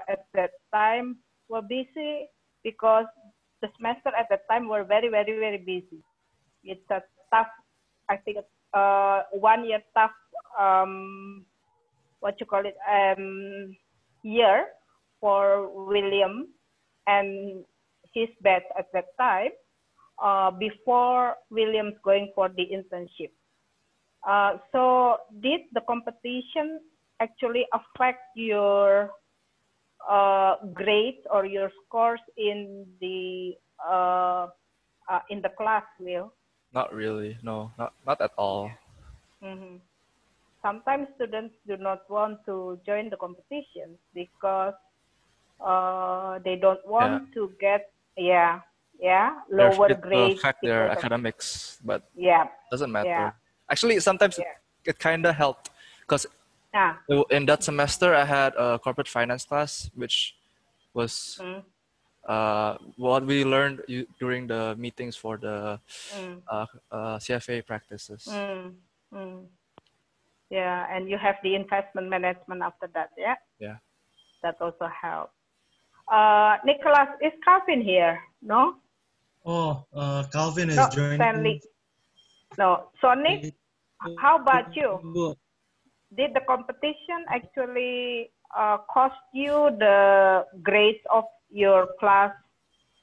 at that time were busy because the semester at that time were very, very, very busy. It's a tough, I think, 1 year tough, year for William and his batch at that time, before William's going for the internship. So did the competition actually affect your grades or your scores in the class, Will? Not really. No, not at all. Mm-hmm. Sometimes students do not want to join the competition because they don't want to get lower grades. Affect their academics, but yeah, doesn't matter. Yeah. Actually, sometimes it kind of helped because in that semester I had a corporate finance class, which was what we learned during the meetings for the CFA practices. Yeah, and you have the investment management after that, yeah? Yeah. That also helps. Nicholas, is Calvin here? No? Oh, Calvin is joining. Stanley. No. So Nick, how about you? Did the competition actually cost you the grades of your class,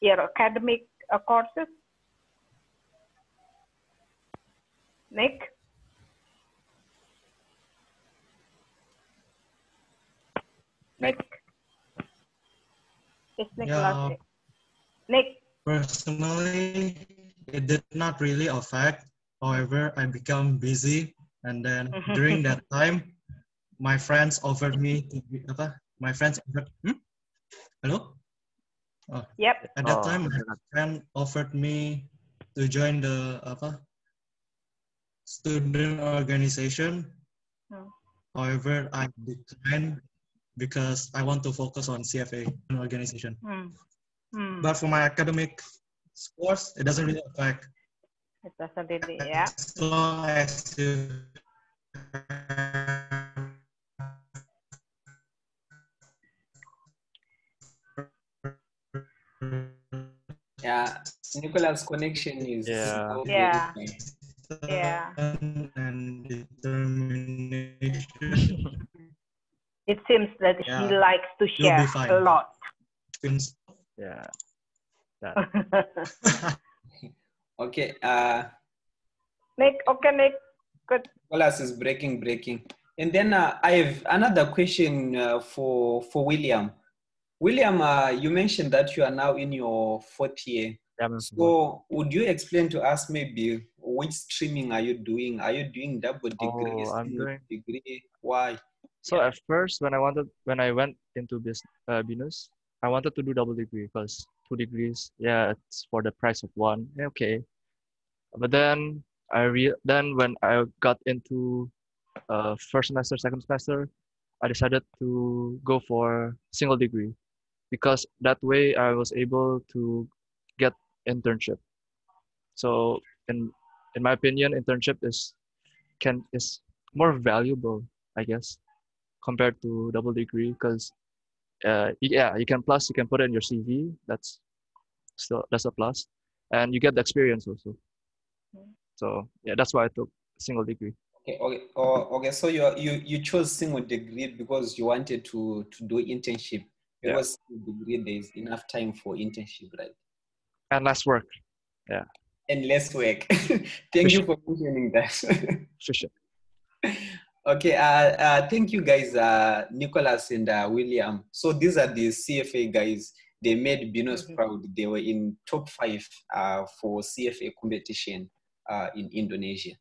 your academic courses? Nick? Nick? It's Nicholas. Nick? Personally, it did not really affect. However, I become busy, and then during that time, my friends offered me to be my friends offered, hello? Oh. Yep. At that time, my friend offered me to join the student organization. However, I declined because I want to focus on CFA organization. But for my academic scores, it doesn't really affect. It doesn't really, yeah. As long as you Nicholas' connection is and determination. It seems that he likes to share a lot. Yeah. Okay. Nick, good. Nicholas is breaking. And then I have another question for William. William, you mentioned that you are now in your 4th year. So would you explain to us maybe which streaming are you doing? Are you doing double degree? I'm doing degree. Why? So at first, when I went into BINUS, I wanted to do double degree because 2 degrees, it's for the price of 1. Okay. But then when I got into first semester, second semester, I decided to go for single degree because that way I was able to get internship. So in my opinion, internship is more valuable, I guess, compared to double degree because you can put it in your CV. That's a plus, and you get the experience also. So that's why I took single degree. Okay. So you chose single degree because you wanted to do internship. Because single degree there is enough time for internship, right? And less work. Yeah. And less work. Thank you for mentioning that. Sure. Okay. Thank you guys, Nicholas and William. So these are the CFA guys. They made BINUS proud. They were in top 5 for CFA competition in Indonesia.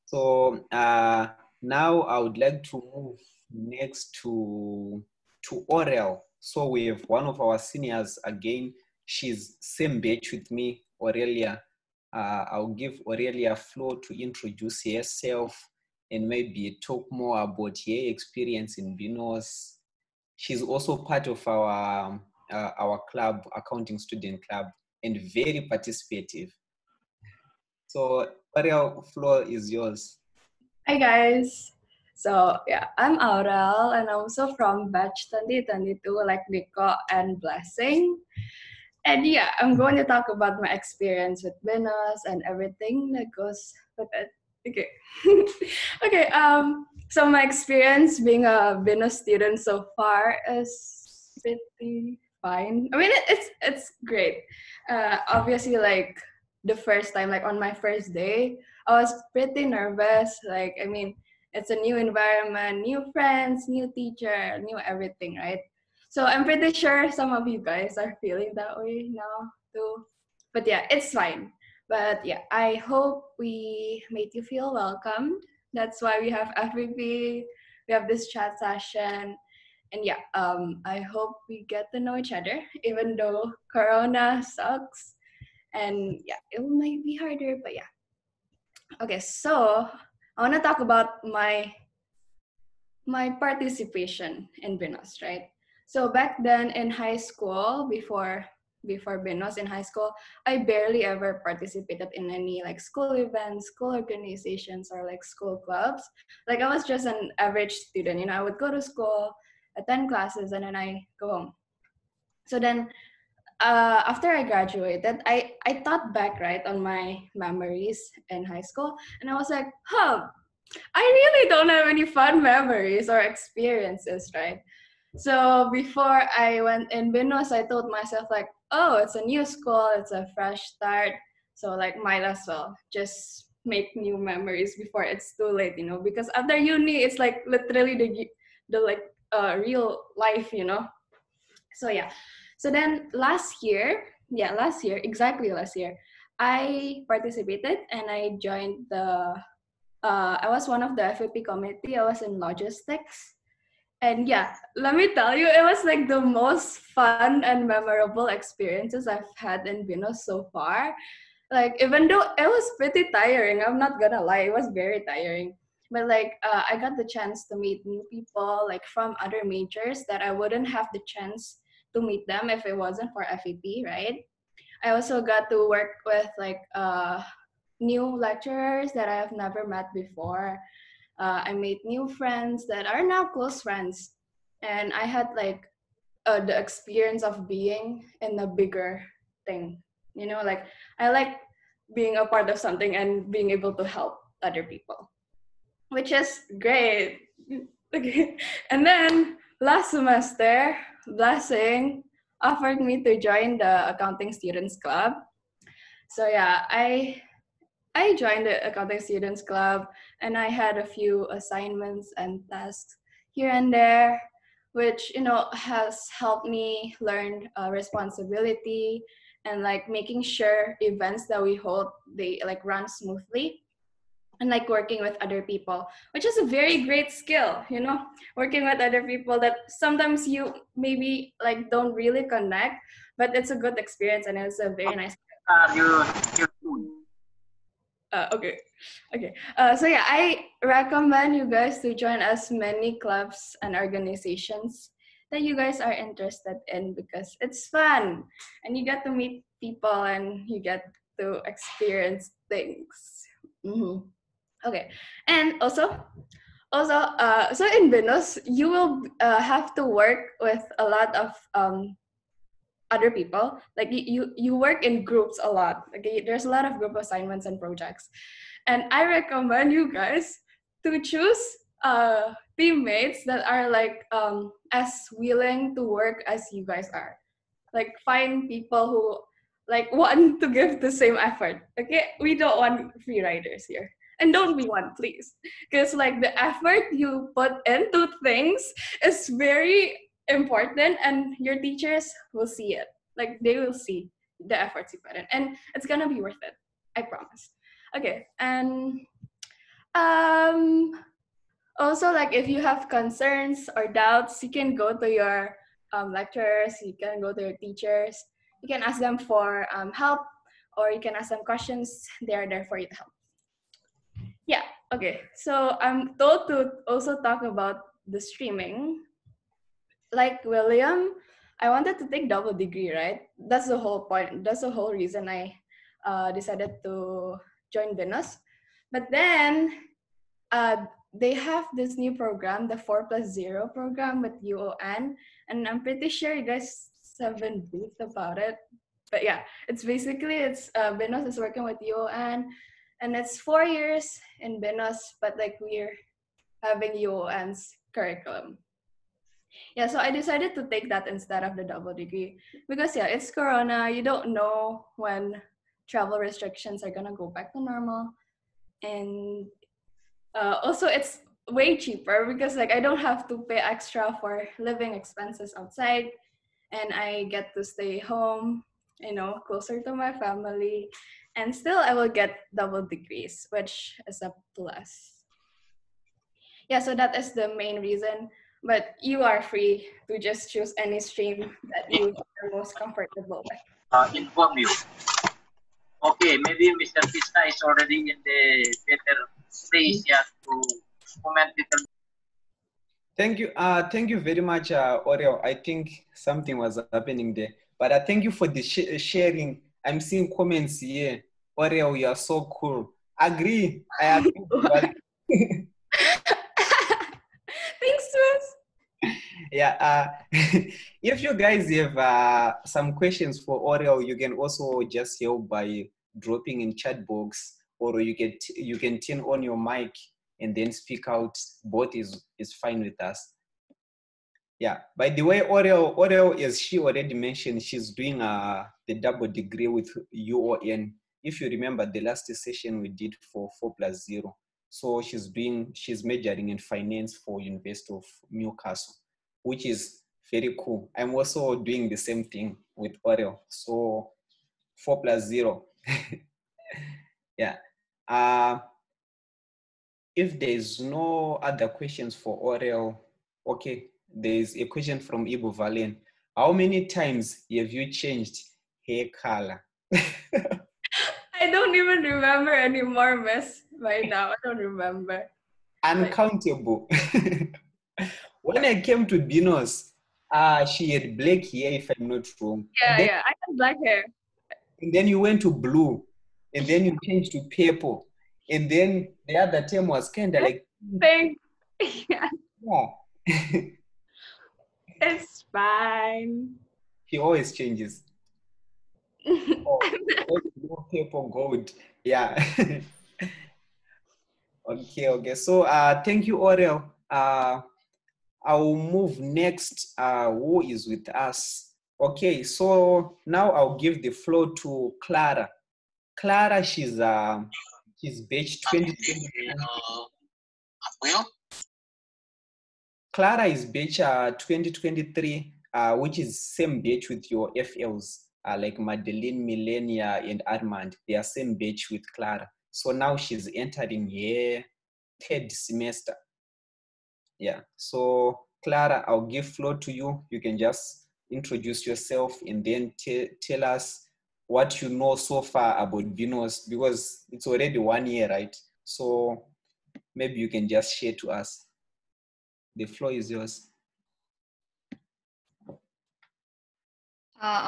So now I would like to move next to Aurel. So we have one of our seniors again. She's same batch with me, Aurelia. I'll give Aurelia a floor to introduce herself and maybe talk more about her experience in BINUS. She's also part of our club, accounting student club, and very participative. So, Aurel, floor is yours. Hi guys. So yeah, I'm Aurel and I'm also from batch 2022 like Nico and Blessing. And yeah, I'm going to talk about my experience with Venus and everything that goes with it. Okay. Okay, so my experience being a Venus student so far is pretty fine. I mean, it's great. Obviously, like the first time, like on my first day, I was pretty nervous. Like, I mean, it's a new environment, new friends, new teacher, new everything, right? So I'm pretty sure some of you guys are feeling that way now too. But yeah, it's fine. But yeah, I hope we made you feel welcomed. That's why we have FVP, we have this chat session. And yeah, I hope we get to know each other, even though Corona sucks. And yeah, it might be harder, but yeah. Okay, so I want to talk about my participation in Binos, right? So back then in high school, before Binos in high school, I barely ever participated in any like school events, school organizations, or like school clubs. Like I was just an average student, you know, I would go to school, attend classes, and then I go home. So then after I graduated, I thought back right on my memories in high school, and I was like, huh, I really don't have any fun memories or experiences, right? So before I went in Binos, I told myself like, oh, it's a new school, it's a fresh start. So like might as well just make new memories before it's too late, you know, because after uni, it's like literally the like real life, you know. So yeah. So then exactly last year, I participated and I joined I was one of the FAP committee. I was in logistics. And yeah, let me tell you, it was like the most fun and memorable experiences I've had in Venus so far. Like, even though it was pretty tiring, I'm not gonna lie, it was very tiring. But like, I got the chance to meet new people, like from other majors that I wouldn't have the chance to meet them if it wasn't for FAP, right? I also got to work with like new lecturers that I have never met before. I made new friends that are now close friends. And I had like the experience of being in a bigger thing. You know, like I like being a part of something and being able to help other people, which is great. Okay. And then last semester, Blessing offered me to join the accounting students club. So yeah, I joined the accounting students club and I had a few assignments and tasks here and there, which, you know, has helped me learn responsibility and like making sure events that we hold, they like run smoothly, and like working with other people, which is a very great skill, you know, working with other people that sometimes you maybe like don't really connect, but it's a good experience and it's a very nice. Okay. Okay. So yeah, I recommend you guys to join as many clubs and organizations that you guys are interested in because it's fun and you get to meet people and you get to experience things. Mm-hmm. Okay. And so in Venus, you will have to work with a lot of other people. Like you work in groups a lot. Okay, there's a lot of group assignments and projects, and I recommend you guys to choose teammates that are like as willing to work as you guys are. Like find people who like want to give the same effort. Okay, we don't want free riders here. And don't be one, please. Because like the effort you put into things is very important and your teachers will see it. Like they will see the efforts you put in. And it's gonna be worth it. I promise. Okay, and um also like if you have concerns or doubts, you can go to your lecturers, you can go to your teachers, you can ask them for help, or you can ask them questions. They are there for you to help. Yeah, okay. So I'm told to also talk about the streaming. Like William, I wanted to take double degree, right? That's the whole point. That's the whole reason I decided to join Venus. But then they have this new program, the 4+0 program with UON, and I'm pretty sure you guys haven't briefed about it. But yeah, it's Benos is working with UON, and it's 4 years in Benos, but like we're having UON's curriculum. Yeah, so I decided to take that instead of the double degree because yeah, it's Corona. You don't know when travel restrictions are gonna go back to normal, and also it's way cheaper because like I don't have to pay extra for living expenses outside, and I get to stay home, closer to my family, and still I will get double degrees, which is a plus. Yeah, so that is the main reason. But you are free to just choose any stream that you are most comfortable with. Inform you. Okay, maybe Mr. Krishna is already in the better place here to comment little. Thank you very much, Oreo. I think something was happening there, but thank you for the sharing. I'm seeing comments here. Oreo, you are so cool. Agree. I agree. Thanks, Miss. Yeah. If you guys have some questions for Oreo, you can also just help by dropping in chat box, or you can turn on your mic and then speak out. Both is fine with us. Yeah. By the way, Oreo, as she already mentioned, she's doing the double degree with UON. If you remember the last session we did for 4+0. So she's majoring in finance for University of Newcastle, which is very cool. I'm also doing the same thing with Oreo. So 4+0. Yeah. If there's no other questions for Oreo, okay, there's a question from Ibu Valen. How many times have you changed hair color? I don't even remember anymore, Miss. Right now, I don't remember. Uncountable. When I came to Benos, she had black hair, if I'm not wrong. Yeah, I have black hair. And then you went to blue, and then you changed to purple, and then the other term was kind of like pink. Yeah. Yeah. It's fine. She always changes. Blue, purple, gold. Yeah. Okay. So thank you, Oreo. I'll move next. Who is with us? Okay, so now I'll give the floor to Clara. Clara, she's batch 2020. Clara is batch 2023, which is same batch with your FLs, like Madeline, Millennia, and Armand. They are same batch with Clara. So now she's entering her 3rd semester. Yeah, so Clara, I'll give floor to you. You can just introduce yourself and then tell us what you know so far about Benos, because it's already 1 year, right? So maybe you can just share to us. The floor is yours.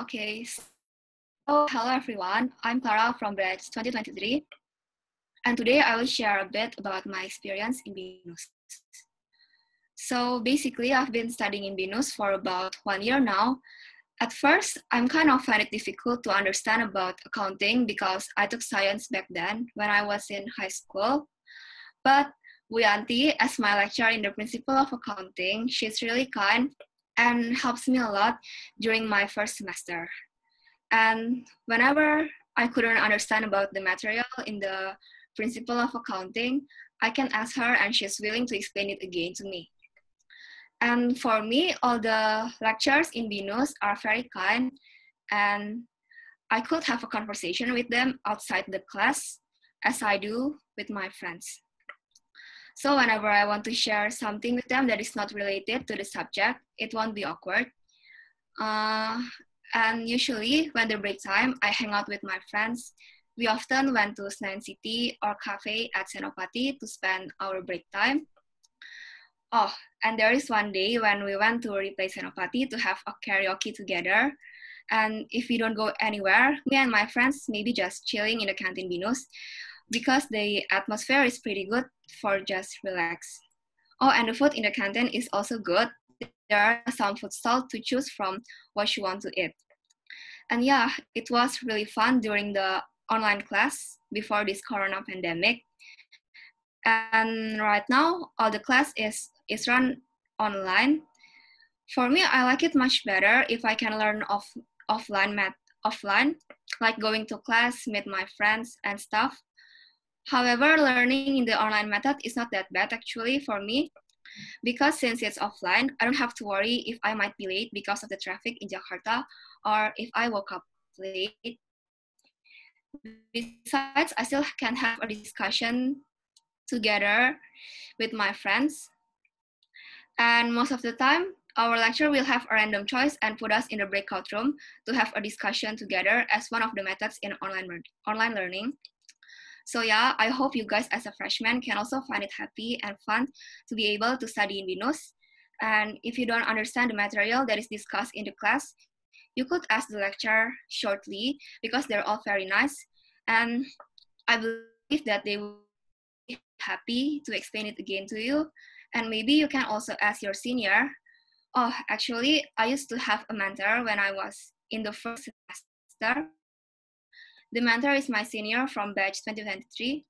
Okay. So, hello everyone. I'm Clara from batch 2023. And today I will share a bit about my experience in Benos. So basically, I've been studying in Benos for about 1 year now. At first, I'm kind of find it difficult to understand about accounting because I took science back then when I was in high school. But Wianti, as my lecturer in the principle of accounting, she's really kind and helps me a lot during my first semester. And whenever I couldn't understand about the material in the principle of accounting, I can ask her and she's willing to explain it again to me. And for me, all the lecturers in Benos are very kind, and I could have a conversation with them outside the class as I do with my friends. So whenever I want to share something with them that is not related to the subject, it won't be awkward. And usually when the break time, I hang out with my friends. We often went to Senayan City or cafe at Senopati to spend our break time. Oh, and there is one day when we went to replace Senopati to have a karaoke together. And if we don't go anywhere, me and my friends maybe just chilling in the canteen Benos. because the atmosphere is pretty good for just relax. Oh, and the food in the canteen is also good. There are some food stalls to choose from what you want to eat. And yeah, it was really fun during the online class before this corona pandemic. And right now, all the class is run online. For me, I like it much better if I can learn offline, like going to class, meet my friends and stuff. However, learning in the online method is not that bad actually for me, because since it's offline, I don't have to worry if I might be late because of the traffic in Jakarta or if I woke up late. Besides, I still can have a discussion together with my friends. And most of the time, our lecturer will have a random choice and put us in the breakout room to have a discussion together as one of the methods in online learning. So yeah, I hope you guys as a freshman can also find it happy and fun to be able to study in Binus. And if you don't understand the material that is discussed in the class, you could ask the lecturer shortly because they're all very nice. And I believe that they will be happy to explain it again to you. And maybe you can also ask your senior. Oh, actually, I used to have a mentor when I was in the first semester. The mentor is my senior from batch 2023,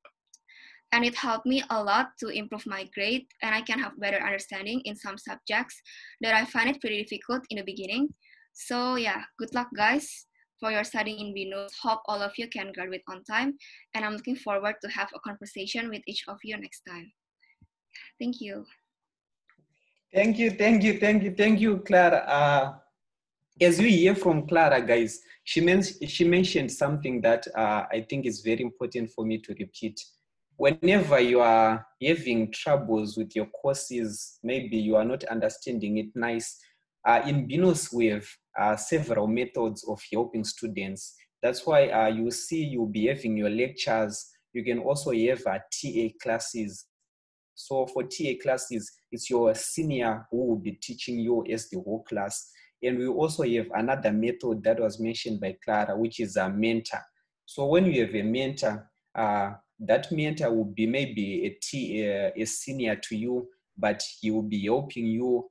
and it helped me a lot to improve my grade, and I can have better understanding in some subjects that I find it pretty difficult in the beginning. So yeah, good luck guys for your studying in Binus. Hope all of you can graduate on time, and I'm looking forward to have a conversation with each of you next time. Thank you. Thank you, Clara. As we hear from Clara, guys, she mentioned something that I think is very important for me to repeat. Whenever you are having troubles with your courses, maybe you are not understanding it nice, in Binus we have several methods of helping students. That's why you see you'll be having your lectures. You can also have TA classes. So for TA classes, it's your senior who will be teaching you as the whole class. And we also have another method that was mentioned by Clara, which is a mentor. So when you have a mentor, that mentor will be maybe a senior to you, but he will be helping you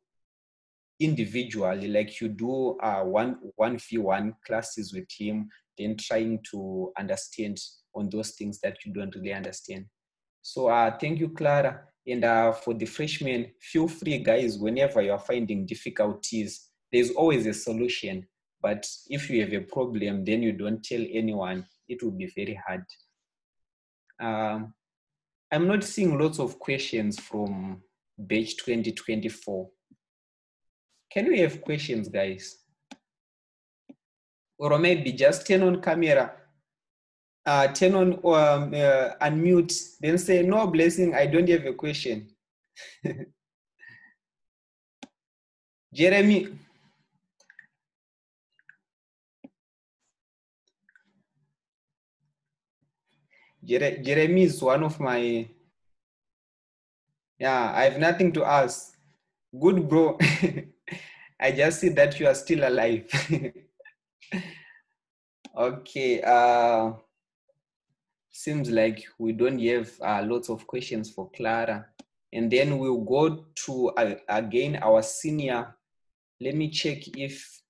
individually, like you do 1v1 classes with him, then trying to understand on those things that you don't really understand. So thank you, Clara. And for the freshmen, feel free, guys, whenever you're finding difficulties, there's always a solution. But if you have a problem, then you don't tell anyone, it will be very hard. I'm not seeing lots of questions from batch 2024. Can we have questions, guys? Or maybe just turn on camera, turn on unmute, then say, no, Blessing, I don't have a question. Jeremy. Jeremy is one of my, yeah, I have nothing to ask. Good, bro. I just see that you are still alive. Okay, seems like we don't have lots of questions for Clara. And then we'll go to, again, our senior. Let me check if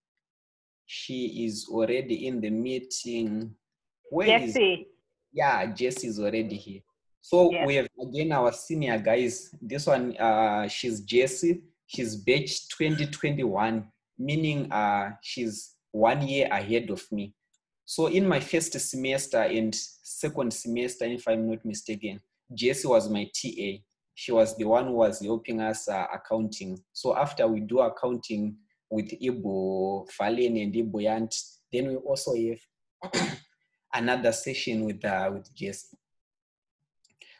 she is already in the meeting. Where Jessie. Yeah, Jessie is already here. So yes. we have again our senior guys. This one, she's Jessie. She's batch 2021, meaning she's 1 year ahead of me. So in my first semester and second semester, if I'm not mistaken, Jessie was my TA. She was the one who was helping us accounting. So after we do accounting with Ibo Falen and Ibo Yant, then we also have another session with Jessie.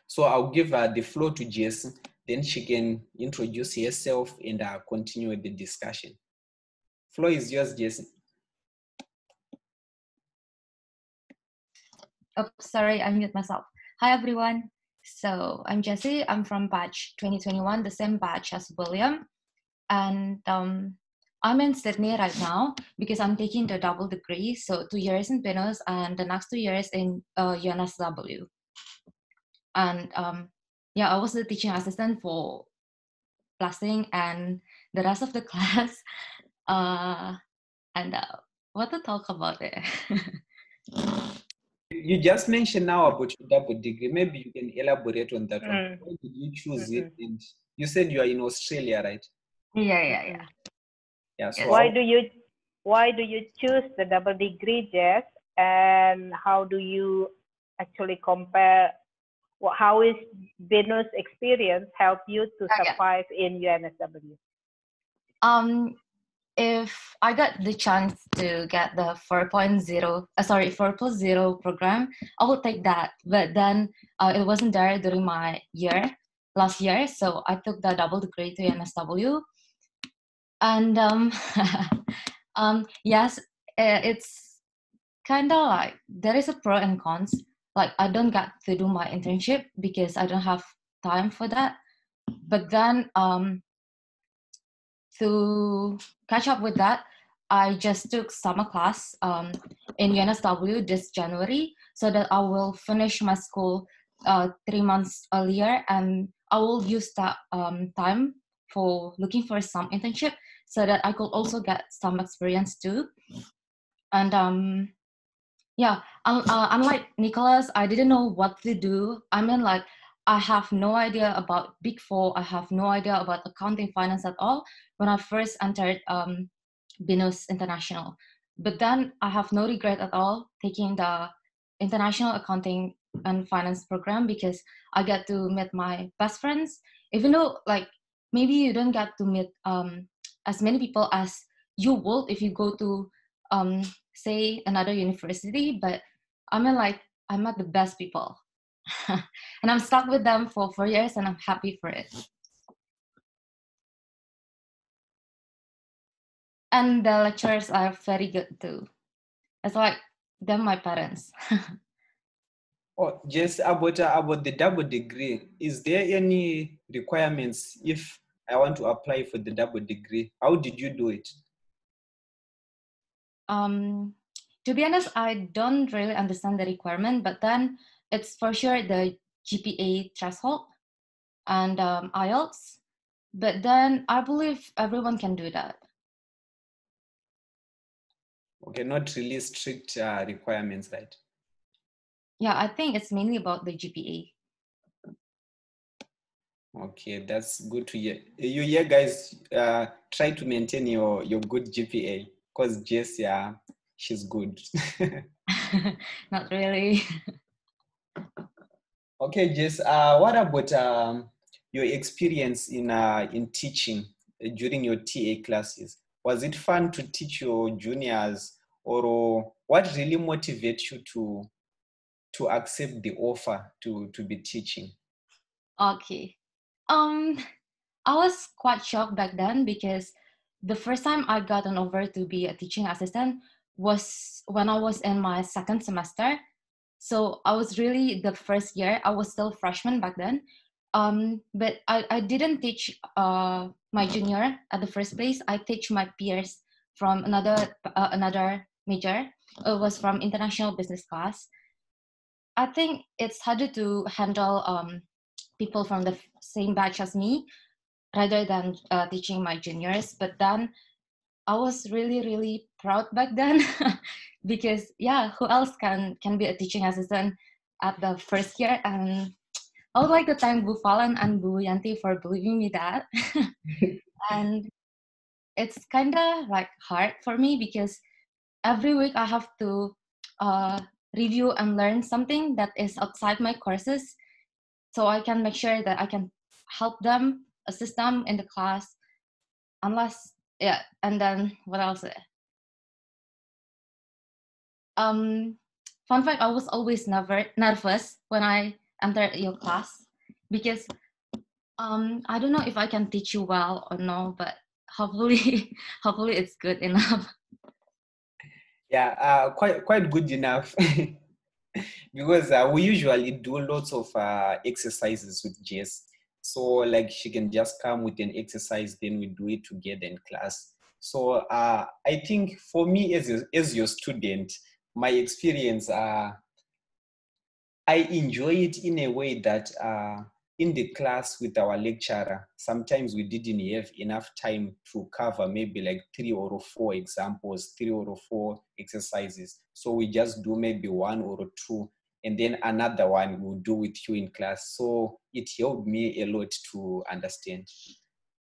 So I'll give her the floor to Jessie, then she can introduce herself and continue with the discussion. Floor is yours, Jessie. Oh, sorry, I muted myself. Hi, everyone. So I'm Jessie. I'm from batch 2021, the same batch as William. And I'm in Sydney right now because I'm taking the double degree. So 2 years in Binus and the next 2 years in UNSW. And yeah, I was the teaching assistant for blasting and the rest of the class. And what to talk about it? You just mentioned now about your double degree. Maybe you can elaborate on that one. Why did you choose it? And you said you are in Australia, right? Yeah. Yeah. So Yes. Why do you choose the double degree, Jess? And how do you actually compare? How is Venus experience help you to survive in UNSW? If I got the chance to get the 4.0 program, I would take that. But then it wasn't there during my last year, so I took the double degree to UNSW. And yes, it's kind of like there is a pro and cons. Like I don't get to do my internship because I don't have time for that. But then to catch up with that, I just took summer class in UNSW this January so that I will finish my school 3 months earlier, and I will use that time for looking for some internship so that I could also get some experience too. And yeah, unlike Nicholas, I didn't know what to do. I mean, like, I have no idea about Big Four. I have no idea about accounting, finance at all when I first entered BINUS International. But then I have no regret at all taking the International Accounting and Finance program because I get to meet my best friends. Even though, like, maybe you don't get to meet as many people as you would if you go to say another university, but I mean, like, I met the best people. And I'm stuck with them for 4 years and I'm happy for it. And the lecturers are very good too. It's like them my parents. oh, just about the double degree, is there any requirements if I want to apply for the double degree? How did you do it? To be honest, I don't really understand the requirement, but then it's for sure the GPA threshold and IELTS. But then I believe everyone can do that. Okay, not really strict requirements, right? Yeah, I think it's mainly about the GPA. Okay, that's good to hear. You guys try to maintain your good GPA because Jess, yeah, she's good. Not really. Okay, Jess, what about your experience in teaching during your TA classes? Was it fun to teach your juniors, or what really motivates you to accept the offer to be teaching? Okay. I was quite shocked back then because the first time I got an offer to be a teaching assistant was when I was in my second semester. So I was really the first year. I was still freshman back then. But I didn't teach my junior at the first place. I teach my peers from another major. It was from international business class. I think it's harder to handle people from the same batch as me rather than teaching my juniors. But then I was really, really proud back then because yeah, who else can be a teaching assistant at the first year? And I would like to thank Bu Falan and Bu Yanti for believing me that. And it's kind of like hard for me because every week I have to review and learn something that is outside my courses, so I can make sure that I can help them, assist them in the class. Unless, yeah, and then what else? Fun fact, I was always nervous when I entered your class because I don't know if I can teach you well or no, but hopefully hopefully it's good enough. Yeah, quite good enough. Because we usually do lots of exercises with Jess. So like she can just come with an exercise, then we do it together in class. So I think for me as your student, my experience, I enjoy it in a way that in the class with our lecturer, sometimes we didn't have enough time to cover maybe like 3 or 4 examples, 3 or 4 exercises. So we just do maybe 1 or 2, and then another one we'll do with you in class. So it helped me a lot to understand.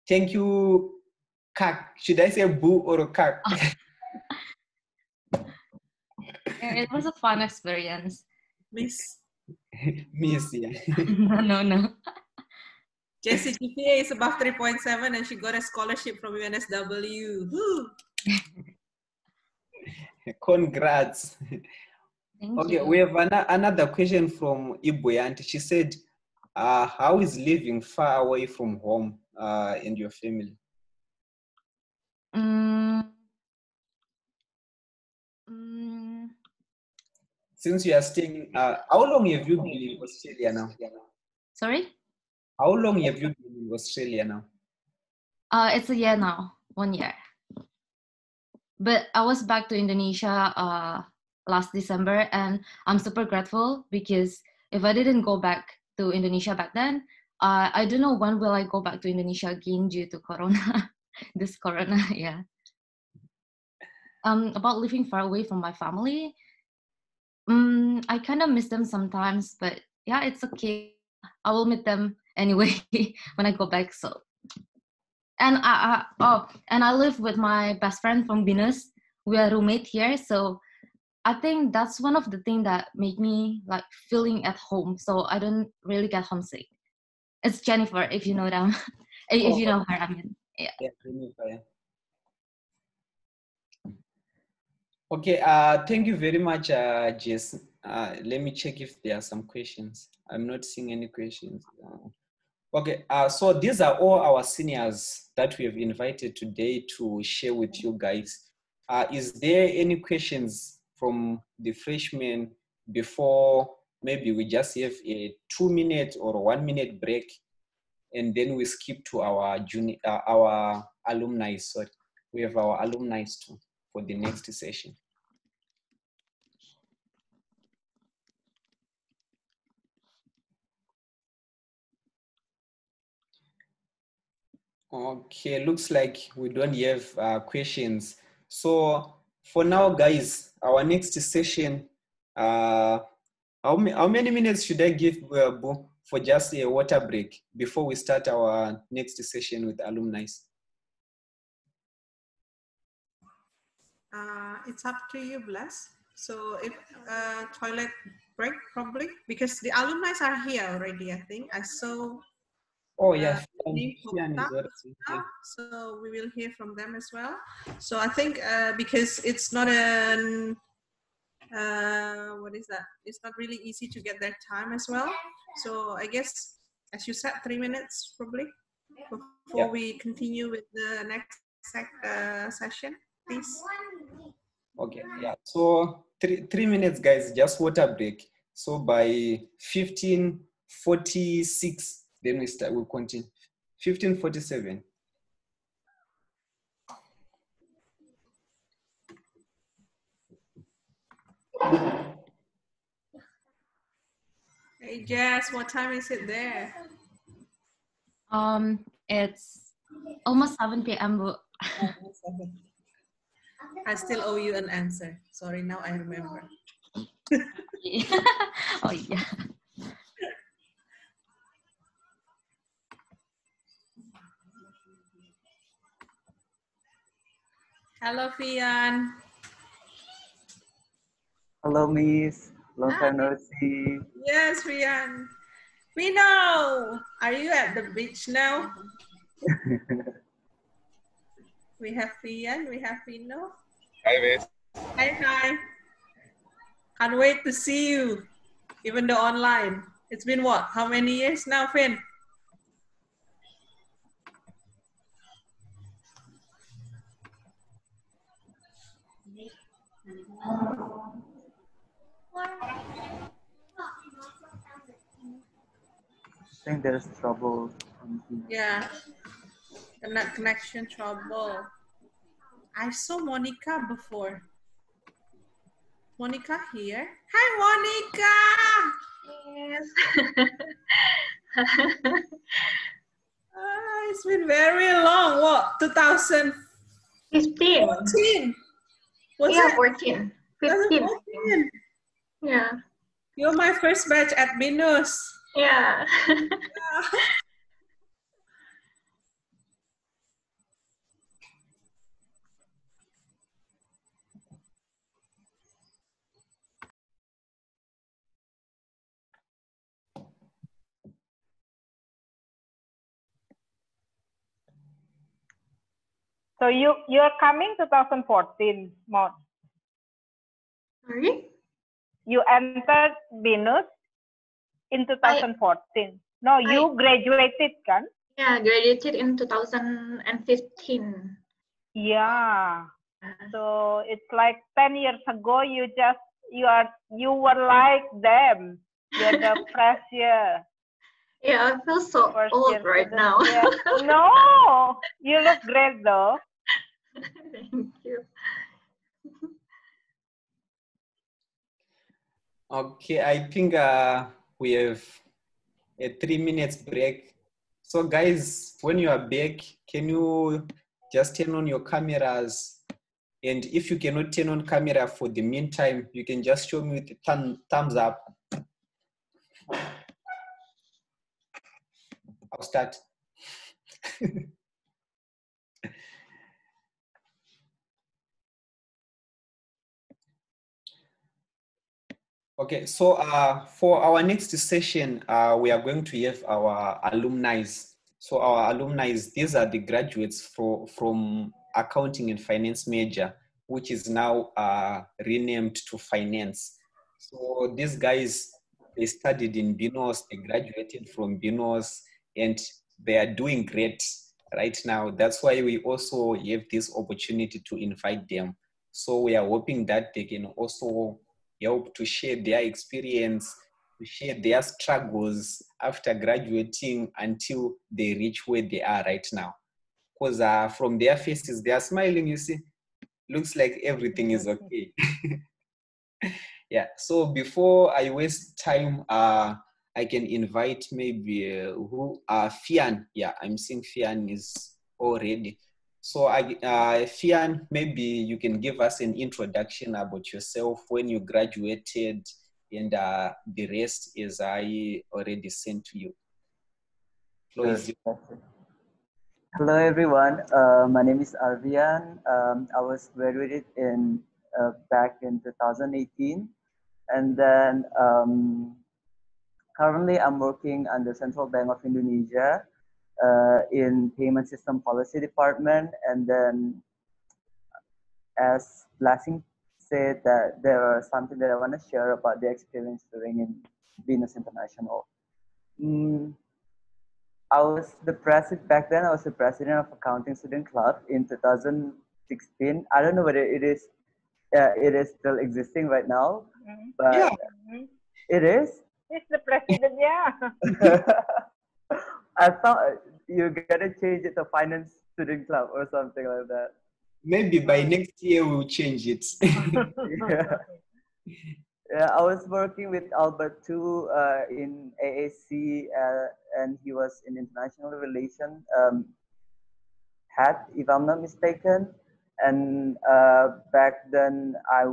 Thank you, Kak. Should I say boo or Kak? It was a fun experience. Miss Miss, yeah. No. Jessie GPA is above 3.7 and she got a scholarship from UNSW. Woo. Congrats. Thank Okay, you. we have another question from Ibuyanti. She said, how is living far away from home and your family? Since you are staying, how long have you been in Australia now? Sorry? How long have you been in Australia now? It's a year now, 1 year. But I was back to Indonesia last December, and I'm super grateful because if I didn't go back to Indonesia back then, I don't know when will I go back to Indonesia again due to Corona. This Corona, yeah. About living far away from my family, I kind of miss them sometimes, but yeah, it's okay. I will meet them anyway when I go back. So, and I live with my best friend from Venus. We are roommate here, so I think that's one of the things that make me like feeling at home. So I don't really get homesick. It's Jennifer, if you know them, if you know her. I mean, yeah. Yeah, Jennifer, yeah. Okay, thank you very much, Jess. Let me check if there are some questions. I'm not seeing any questions. Okay, so these are all our seniors that we have invited today to share with you guys. Is there any questions from the freshmen before maybe we just have a 2-minute or 1-minute break and then we skip to our our alumni? Sorry, we have our alumni too for the next session. Okay, looks like we don't have questions. So for now, guys, our next session, how many minutes should I give Bo for just a water break before we start our next session with alumni? It's up to you, Bless. So if toilet break probably, because the alumni are here already, I think. I saw oh yeah, so we will hear from them as well. So I think because it's not an what is that? It's not really easy to get their time as well. So I guess, as you said, 3 minutes probably before we continue with the next session, please. Okay, yeah. So 3 minutes, guys, just water break. So by 15:46, then we'll continue. 15:47. Hey Jess, what time is it there? It's almost 7 p.m. I still owe you an answer. Sorry, now I remember. Oh yeah. Hello, Fian. Hello, Miss. Long time no see. Yes, Fian. Pino, are you at the beach now? We have Fian, we have Pino. Hi, Miss. Hi. Can't wait to see you, even though online. It's been what? How many years now, Finn? I think there's trouble. Yeah, connection trouble. I saw Monica before. Monica here. Hi, Monica. Yes. It's been very long. What? 15. 2014. Was Yeah, it? 14. 15. 2014. Yeah. You're my first batch at Binus. Yeah. So you're coming 2014, Mod. Sorry? You entered Binus in 2014. No, you graduated, kan? Yeah, graduated in 2015. Yeah. So it's like 10 years ago. You were like them. You're the fresh year. Yeah, I feel so First old year right student. now. Yeah. No, you look great though. Thank you. Okay, I think we have a 3 minutes break. So guys, when you are back, can you just turn on your cameras? And if you cannot turn on camera for the meantime, you can just show me with the thumbs up. I'll start. Okay, so for our next session, we are going to have our alumni. So our alumni, these are the graduates from accounting and finance major, which is now renamed to finance. So these guys, they studied in BINOS, they graduated from BINOS, and they are doing great right now. That's why we also have this opportunity to invite them. So we are hoping that they can also help to share their experience, to share their struggles after graduating until they reach where they are right now. Because from their faces, they are smiling, you see. Looks like everything is okay. Yeah, so before I waste time, I can invite maybe Fian. Yeah, I'm seeing Fian is already. So Fian, maybe you can give us an introduction about yourself, when you graduated, and the rest is I already sent to you. Sure. Hello everyone, my name is Arvian. I was graduated back in 2018, and then currently I'm working under Central Bank of Indonesia in Payment System Policy Department, and then as Blessing said, that there are something that I want to share about the experience during in Venus International. I was the president back then. I was the president of Accounting Student Club in 2016. I don't know whether it is still existing right now, but yeah. It is. It's the president, yeah. I thought you're gonna change it to Finance Student Club or something like that. Maybe by next year we'll change it. Yeah. Yeah, I was working with Albert too in AAC, and he was in international relation head, if I'm not mistaken. And back then, I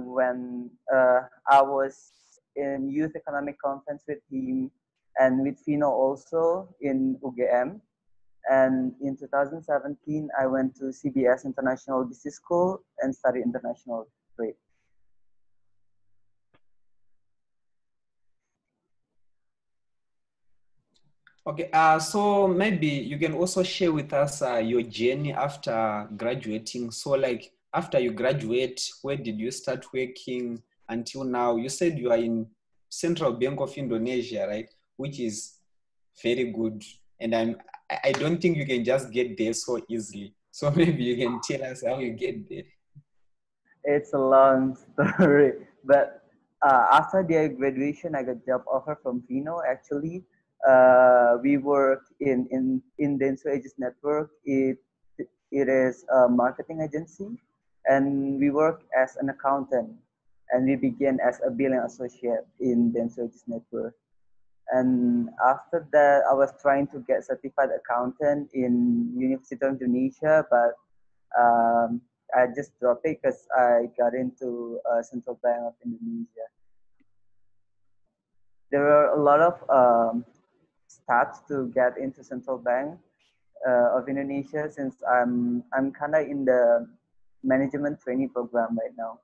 was in Youth Economic Conference with him and with Fino also in UGM. And in 2017, I went to CBS International Business School and studied international trade. Okay, so maybe you can also share with us your journey after graduating. So like after you graduate, where did you start working until now? You said you are in Central Bank of Indonesia, right? Which is very good. And I don't think you can just get there so easily. So maybe you can tell us how you get there. It's a long story, but after the graduation, I got job offer from Fino. Actually, we work in Denso Aegis Network. It is a marketing agency, and we work as an accountant. and we began as a billing associate in the Services Network. And after that, I was trying to get certified accountant in University of Indonesia, but I just dropped it because I got into Central Bank of Indonesia. There were a lot of steps to get into Central Bank of Indonesia, since I'm kind of in the management training program right now.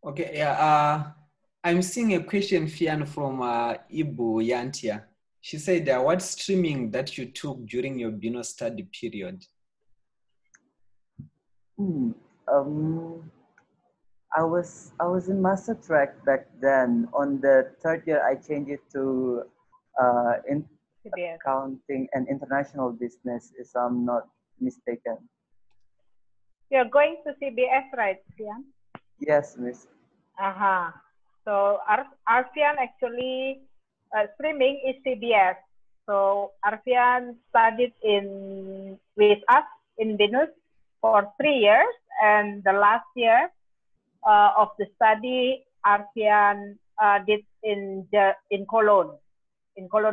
Okay, yeah. I'm seeing a question, Fian, from Ibu Yantia. She said, what streaming that you took during your BINO study period? I was in master track back then. On the third year, I changed it to in accounting and international business, if I'm not mistaken. You're going to CBS, right, Fian? Yes, Miss. So Arfian actually streaming is CBS. So Arfian studied with us in BINUS for 3 years, and the last year of the study, Arfian did in Cologne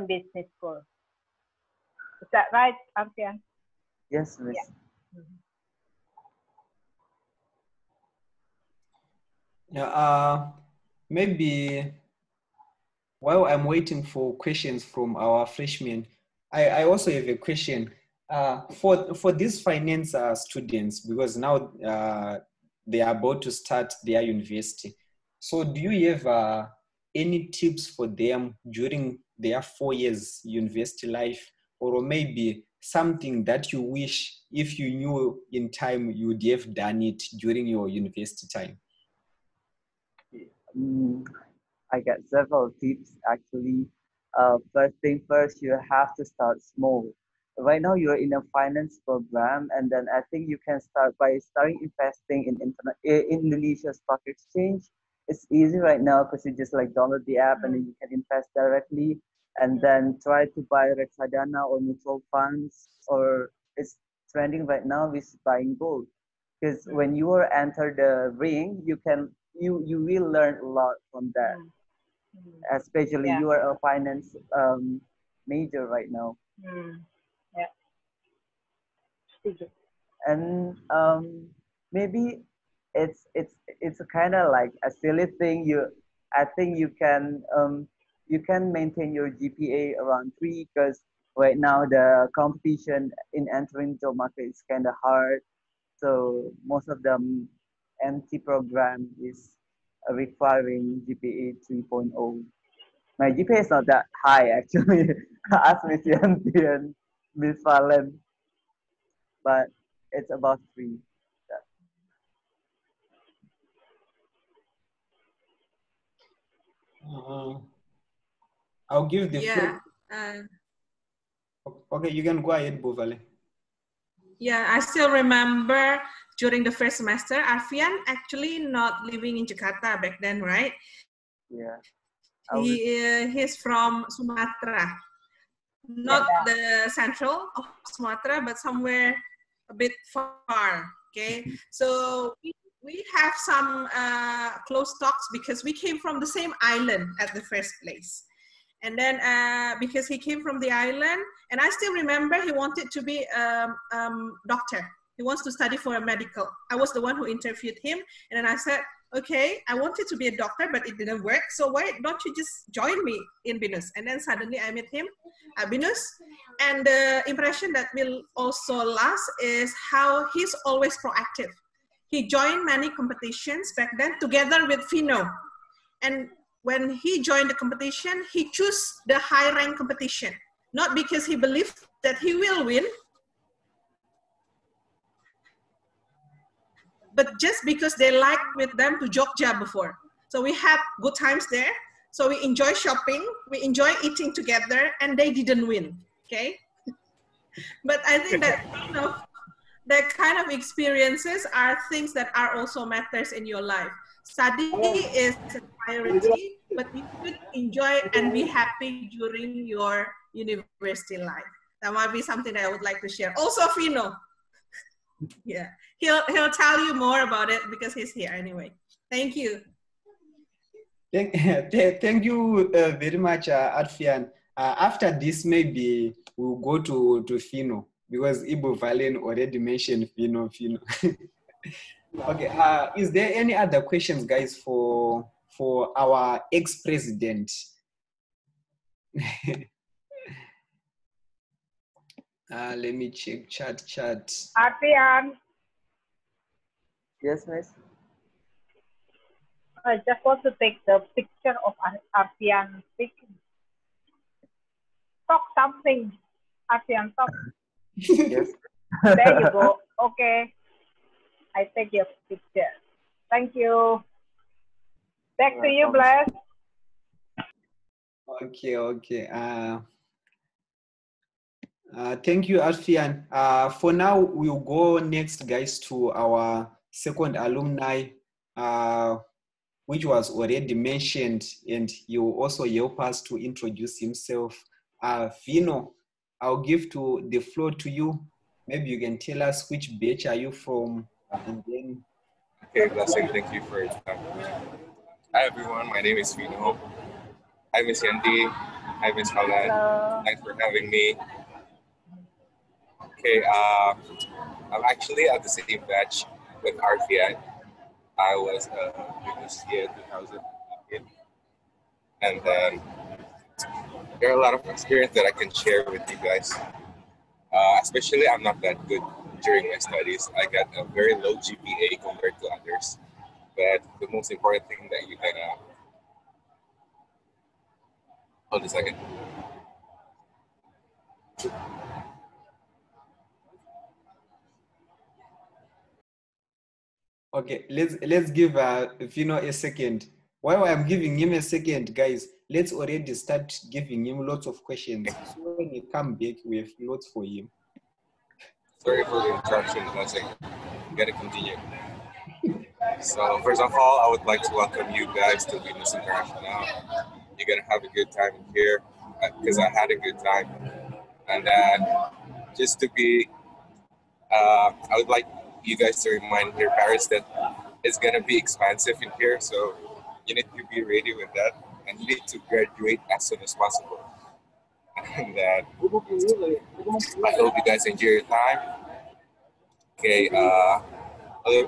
Business School. Is that right, Arfian? Yes, Miss. Yeah. Maybe while I'm waiting for questions from our freshmen, I also have a question for these finance students, because now they are about to start their university. So do you have any tips for them during their 4 years university life, or maybe something that you wish if you knew in time you would have done it during your university time? I got several tips actually. First thing first, you have to start small. Right now, you're in a finance program, and then I think you can start by starting investing in Indonesia Stock Exchange. It's easy right now because you just like download the app and then you can invest directly, and then try to buy reksadana or mutual funds, or it's trending right now is buying gold. Because when you are enter the ring, you will learn a lot from that. Especially you are a finance major right now. And maybe it's kind of like a silly thing. I think you can maintain your GPA around 3, because right now the competition in entering job market is kind of hard. So most of them MT program is requiring GPA 3.0. My GPA is not that high actually. Ask Miss Yanti and Miss Valen, but it's about 3. I'll give the floor. Okay, you can go ahead, Bovale. Yeah, I still remember during the first semester, Arfian actually not living in Jakarta back then, right? Yeah. He's from Sumatra. Not the central of Sumatra, but somewhere a bit far, okay? So we have some close talks because we came from the same island at the first place. And then because he came from the island, and I still remember he wanted to be a doctor. He wants to study for a medical. I was the one who interviewed him. And then I said, okay, I wanted to be a doctor, but it didn't work. So why don't you just join me in BINUS? And then suddenly I met him at BINUS. And the impression that will also last is how he's always proactive. He joined many competitions back then together with Fino. And when he joined the competition, he chose the high rank competition, not because he believed that he will win, but just because they liked with them to Jogja before. So we had good times there. So we enjoy shopping, we enjoy eating together, and they didn't win, okay? But I think that kind of experiences are things that are also matters in your life. Study is a priority, but you should enjoy and be happy during your university life. That might be something that I would like to share. Also, Fino. Yeah, he'll tell you more about it because he's here anyway. Thank you. Thank you very much, Arfian. After this, maybe we'll go to Fino because Ibu Valen already mentioned Fino. Okay. Is there any other questions, guys, for our ex-president? Let me check chat. Arfian, Yes, miss. I just want to take the picture of Arfian speaking. Talk something. Arfian, talk. Yes. There you go. Okay. I take your picture. Thank you. Back to you, Bless. Okay. Thank you, Arfian. For now, we'll go next, guys, to our second alumni, which was already mentioned, and he will also help us to introduce himself. Fino, I'll give the floor to you. Maybe you can tell us which batch are you from, and then. Okay, blessing. Thank you for your time. Hi, everyone. My name is Fino. Hi, Miss Yandy. Hi, Miss Halan. Thanks for having me. Okay, I'm actually at the same batch with Arfian. I was this year 2018, and then there are a lot of experience that I can share with you guys. Especially, I'm not that good during my studies. I got a very low GPA compared to others. But the most important thing that you can hold a second. Okay, let's give Fino a second. While I'm giving him a second, guys, let's already start giving him lots of questions. So when he come back, we have lots for him. Sorry for the interruption, Blessing. You gotta continue. So first of all, I would like to welcome you guys to Venus International. You're gonna have a good time here because I had a good time. And then just to be, I would like you guys to remind your parents that it's gonna be expensive in here, so you need to be ready with that, and you need to graduate as soon as possible. And then I hope you guys enjoy your time. Okay, a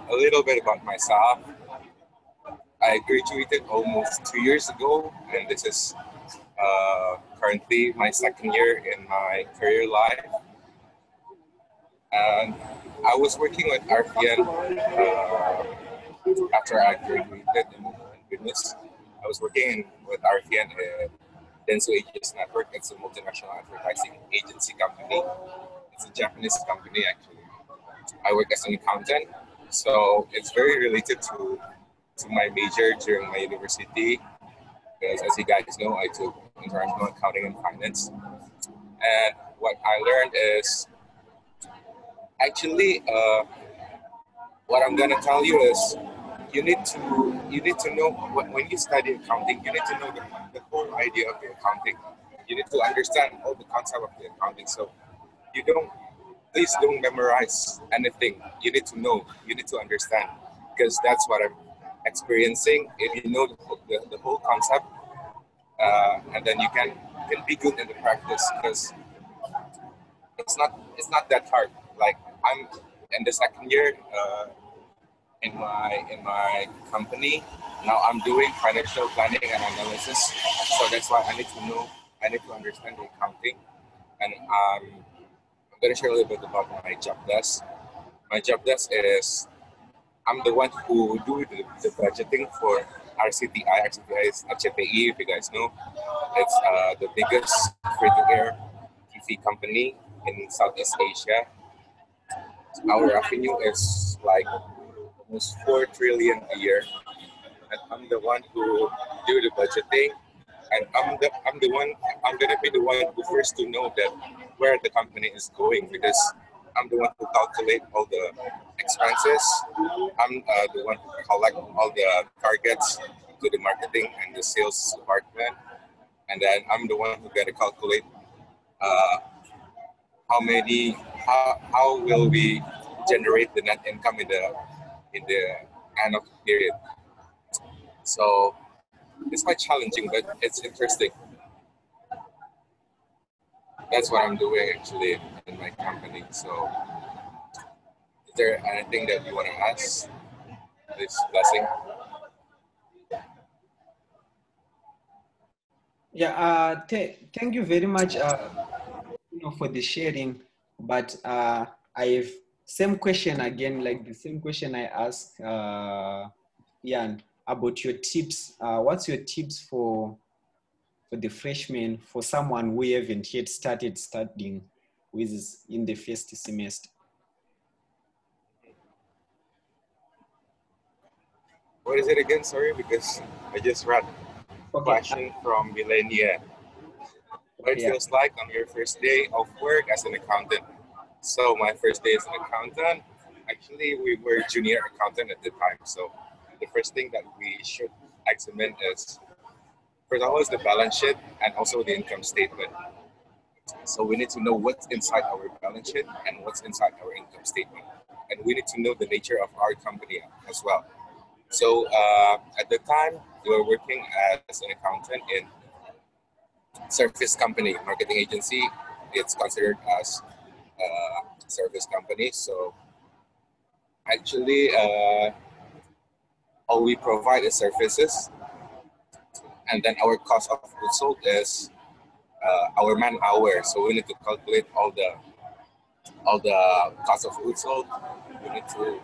little bit about myself. I graduated almost 2 years ago, and this is currently my second year in my career life. And I was working with Arfian after I graduated in business. I was working with Arfian in Denso Aegis Network. It's a multinational advertising agency company. It's a Japanese company, actually. I work as an accountant, so it's very related to my major during my university. Because as you guys know, I took international accounting and finance. And what I learned is actually what I'm gonna tell you is you need to know when you study accounting, you need to know the whole idea of the accounting. You need to understand all the concept of the accounting. So please don't memorize anything. You need to know, you need to understand, because that's what I'm experiencing. If you know the whole concept, and then you can be good in the practice, because it's not that hard. Like I'm in the second year in my company now. I'm doing financial planning and analysis, so that's why I need to understand the accounting. And I'm going to share a little bit about my job desk. My job desk is I'm the one who do the budgeting for RCTI. RCTI is HPI, if you guys know. It's the biggest free-to-air TV company in Southeast Asia. Our revenue is like almost 4 trillion a year, and I'm the one who do the budgeting, and I'm gonna be the one who first to know that where the company is going, because I'm the one who calculate all the expenses. I'm the one who collect all the targets to the marketing and the sales department, and then I'm the one who gotta calculate how will we generate the net income in the end of the period. So it's quite challenging, but it's interesting. That's what I'm doing actually in my company. So is there anything that you want to ask this Blessing? Yeah, thank you very much for the sharing. But I have same question again, like the same question I asked Ian about your tips. What's your tips for the freshmen, for someone who haven't yet started studying, who is in the first semester? What is it again? Sorry, because I just read a question from Millennia. What it feels like on your first day of work as an accountant. So my first day as an accountant, actually we were junior accountant at the time. So the first thing that we should examine is, first of all, is the balance sheet and also the income statement. So we need to know what's inside our balance sheet and what's inside our income statement. And we need to know the nature of our company as well. So at the time, we were working as an accountant in service company, marketing agency. It's considered as a service company. So actually, all we provide is services, and then our cost of goods sold is our man hour. So we need to calculate all the cost of goods sold.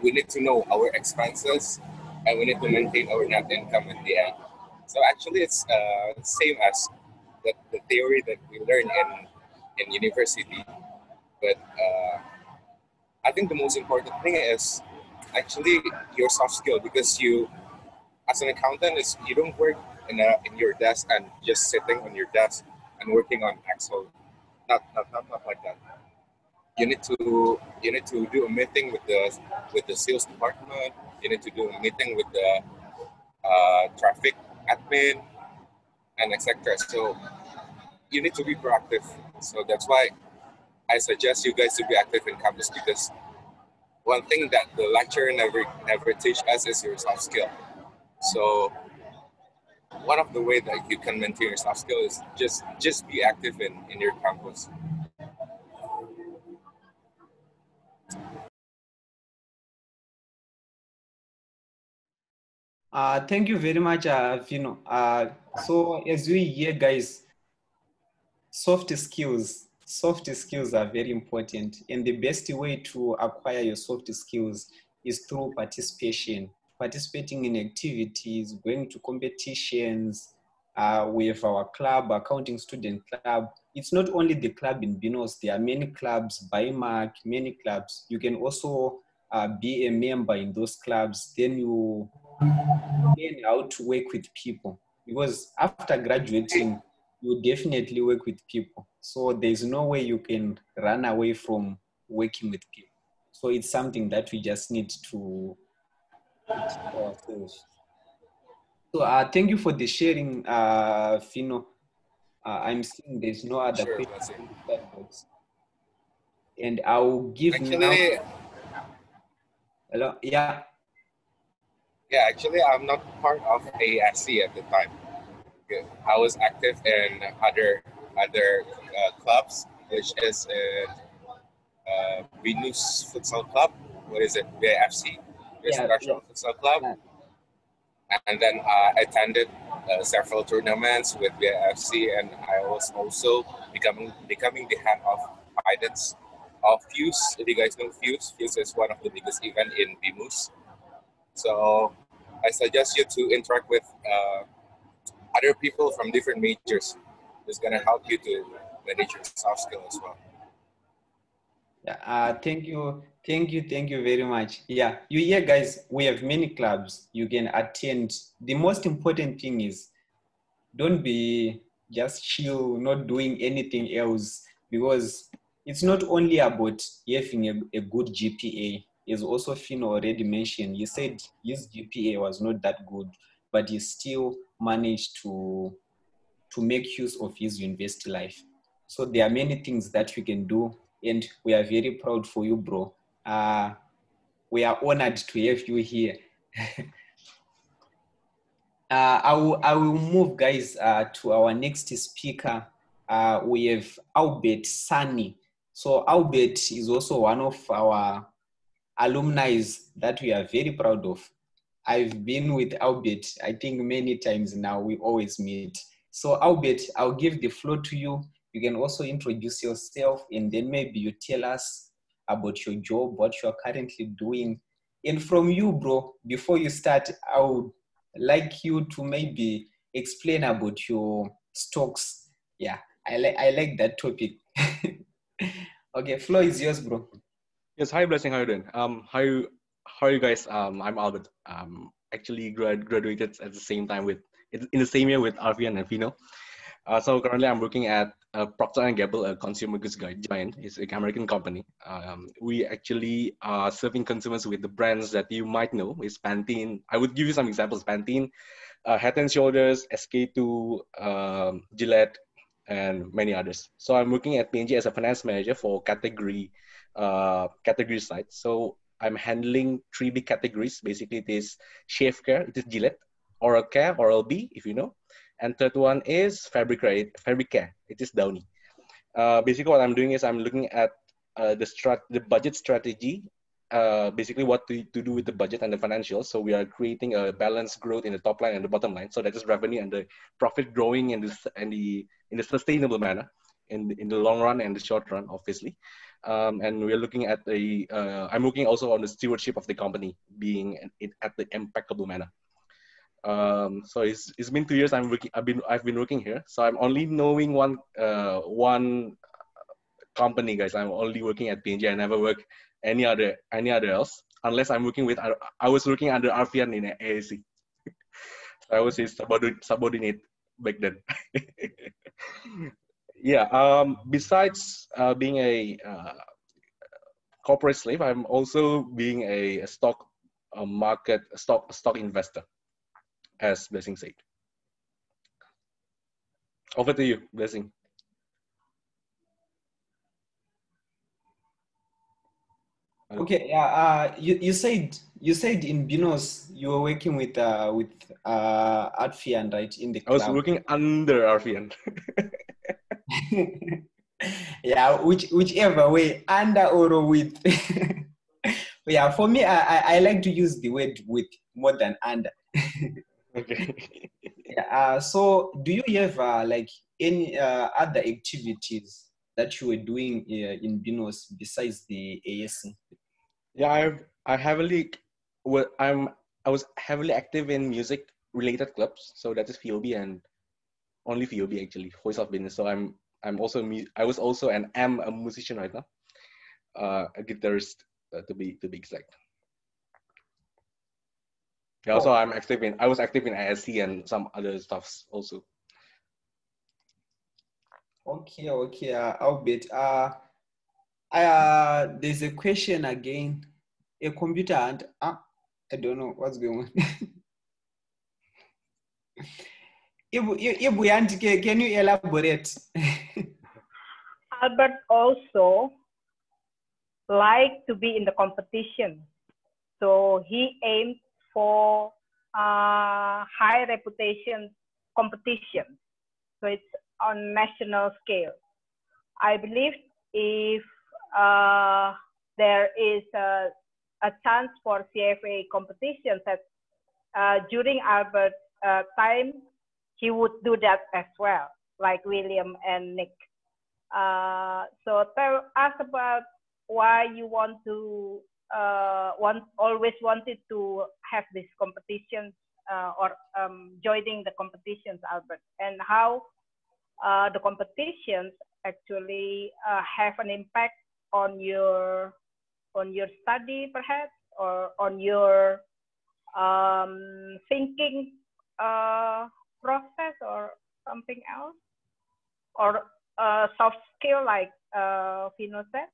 We need to know our expenses, and we need to maintain our net income at the end. So actually, it's same as the theory that we learn in university. But I think the most important thing is actually your soft skill, because you, as an accountant, is you don't work in your desk and just sitting on your desk and working on Excel. Not like that. You need to do a meeting with the sales department. You need to do a meeting with the traffic admin and etc. So you need to be proactive. So that's why I suggest you guys to be active in campus, because one thing that the lecturer never teach us is your soft skill. So one of the way that you can maintain your soft skill is just be active in your campus. Thank you very much, Fino. So as we hear, guys, soft skills are very important, and the best way to acquire your soft skills is through participating in activities, going to competitions. We have our club, accounting student club. It's not only the club in Binos, there are many clubs, BIMAC, many clubs. You can also be a member in those clubs. Then you learn how to work with people, because after graduating, you definitely work with people. So there's no way you can run away from working with people. So it's something that we just need to teach ourselves. So thank you for the sharing, Fino. I'm seeing there's no other question in the chat box. And I'll give actually, now. Hello? Yeah. Yeah, actually, I'm not part of ASC at the time. I was active in other clubs, which is Venus Futsal Club. What is it? VFC, International Futsal Club. And then I attended several tournaments with VFC, and I was also becoming the head of finance of Fuse. If you guys know Fuse is one of the biggest event in Bimus. So I suggest you to interact with other people from different majors. It's gonna help you to manage your soft skill as well. Yeah, thank you very much. Yeah, you hear, guys, we have many clubs you can attend. The most important thing is don't be just chill, not doing anything else, because it's not only about having a good GPA. As also Fino already mentioned, he said his GPA was not that good, but he still managed to make use of his university life. So there are many things that we can do, and we are very proud for you, bro. we are honored to have you here. I will move, guys, to our next speaker. We have Albert Sani. So Albert is also one of our alumni that we are very proud of. I've been with Albert, I think many times now, we always meet. So Albert, I'll give the floor to you. You can also introduce yourself, and then maybe you tell us about your job, what you're currently doing. And from you, bro, before you start, I would like you to maybe explain about your stocks. Yeah, I like that topic. Okay, floor is yours, bro. Yes, hi Blessing, how are you doing? How are you guys? I'm Albert. Actually graduated at the same time in the same year with Arvian and Fino. So currently I'm working at Procter and Gamble, a consumer goods giant. It's an American company. We actually are serving consumers with the brands that you might know. It's Pantene. I would give you some examples. Pantene, Head and Shoulders, SK2, Gillette, and many others. So I'm working at P&G as a finance manager for category side. So I'm handling 3 big categories. Basically, it is shave care, it is Gillette, oral care, Oral B, if you know, and third one is fabric care, it is Downy. Basically, what I'm doing is I'm looking at the budget strategy. Basically, what to do with the budget and the financials. So we are creating a balanced growth in the top line and the bottom line. So that is revenue and the profit growing in the sustainable manner in the long run and the short run, obviously. And we're looking at I'm looking also on the stewardship of the company being at the impeccable manner. So it's been 2 years I've been working here. So I'm only knowing one company, guys. I'm only working at P&G. I never work any other else unless I'm working with. I was working under Arfian in AAC. So I was his subordinate back then. Yeah. Besides being a corporate slave, I'm also being a stock investor, as Blessing said. Over to you, Blessing. Okay. You said in Binos you were working with Arfian, right, in the club. I was working under Arfian. Yeah, whichever way, under or with. Yeah, for me, I like to use the word with more than under. Okay. Yeah. So, do you have like any other activities that you were doing in Binos besides the ASC? Yeah, I was heavily active in music related clubs. So that is VOB and only VOB actually, Voice of Business. So I was also and am a musician right now, a guitarist to be exact. Yeah, also I was active in ISC and some other stuffs also. Okay, Albert. There's a question again. A computer and I don't know what's going on. Can you elaborate? Albert also liked to be in the competition, so he aimed for high reputation competition. So it's on national scale. I believe if there is a chance for CFA competitions that during Albert's time, he would do that as well, like William and Nick. So tell us about why you want to always wanted to have these competitions or joining the competitions, Albert, and how the competitions actually have an impact on your study, perhaps, or on your thinking process, or something else, or soft skill like Vino said.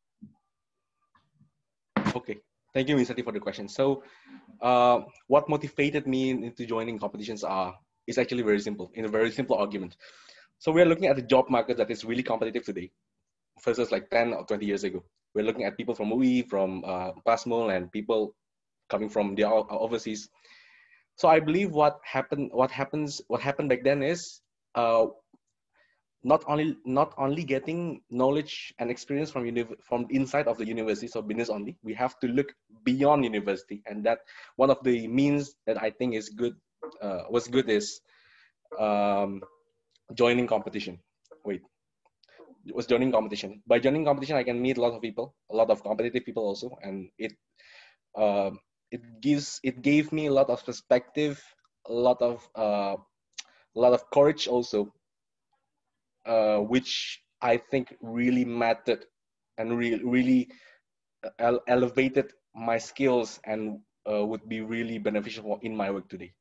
Okay, thank you, Ms. Sati, for the question. So, what motivated me into joining competitions is actually very simple, in a very simple argument. So we are looking at the job market that is really competitive today versus like 10 or 20 years ago. We're looking at people from UI, from Pasmol, and people coming from the overseas. So I believe what happened back then is not only getting knowledge and experience from inside of the university, so business only. We have to look beyond university, and that one of the means that I think is good was good is joining competition. Was joining competition. By joining competition, I can meet a lot of people, a lot of competitive people also, and it gave me a lot of perspective, a lot of courage also, which I think really mattered and really elevated my skills and would be really beneficial in my work today.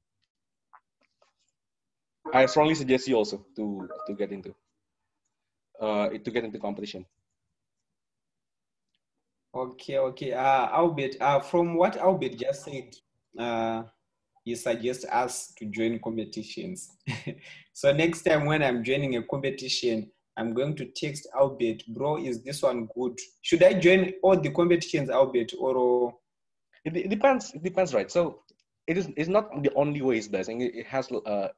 I strongly suggest you also to get into competition. Okay. Albert, from what Albert just said, he suggests us to join competitions. So next time when I'm joining a competition, I'm going to text Albert, bro, is this one good? Should I join all the competitions, Albert, or? It depends, right? So it's not the only way it's best. And it has a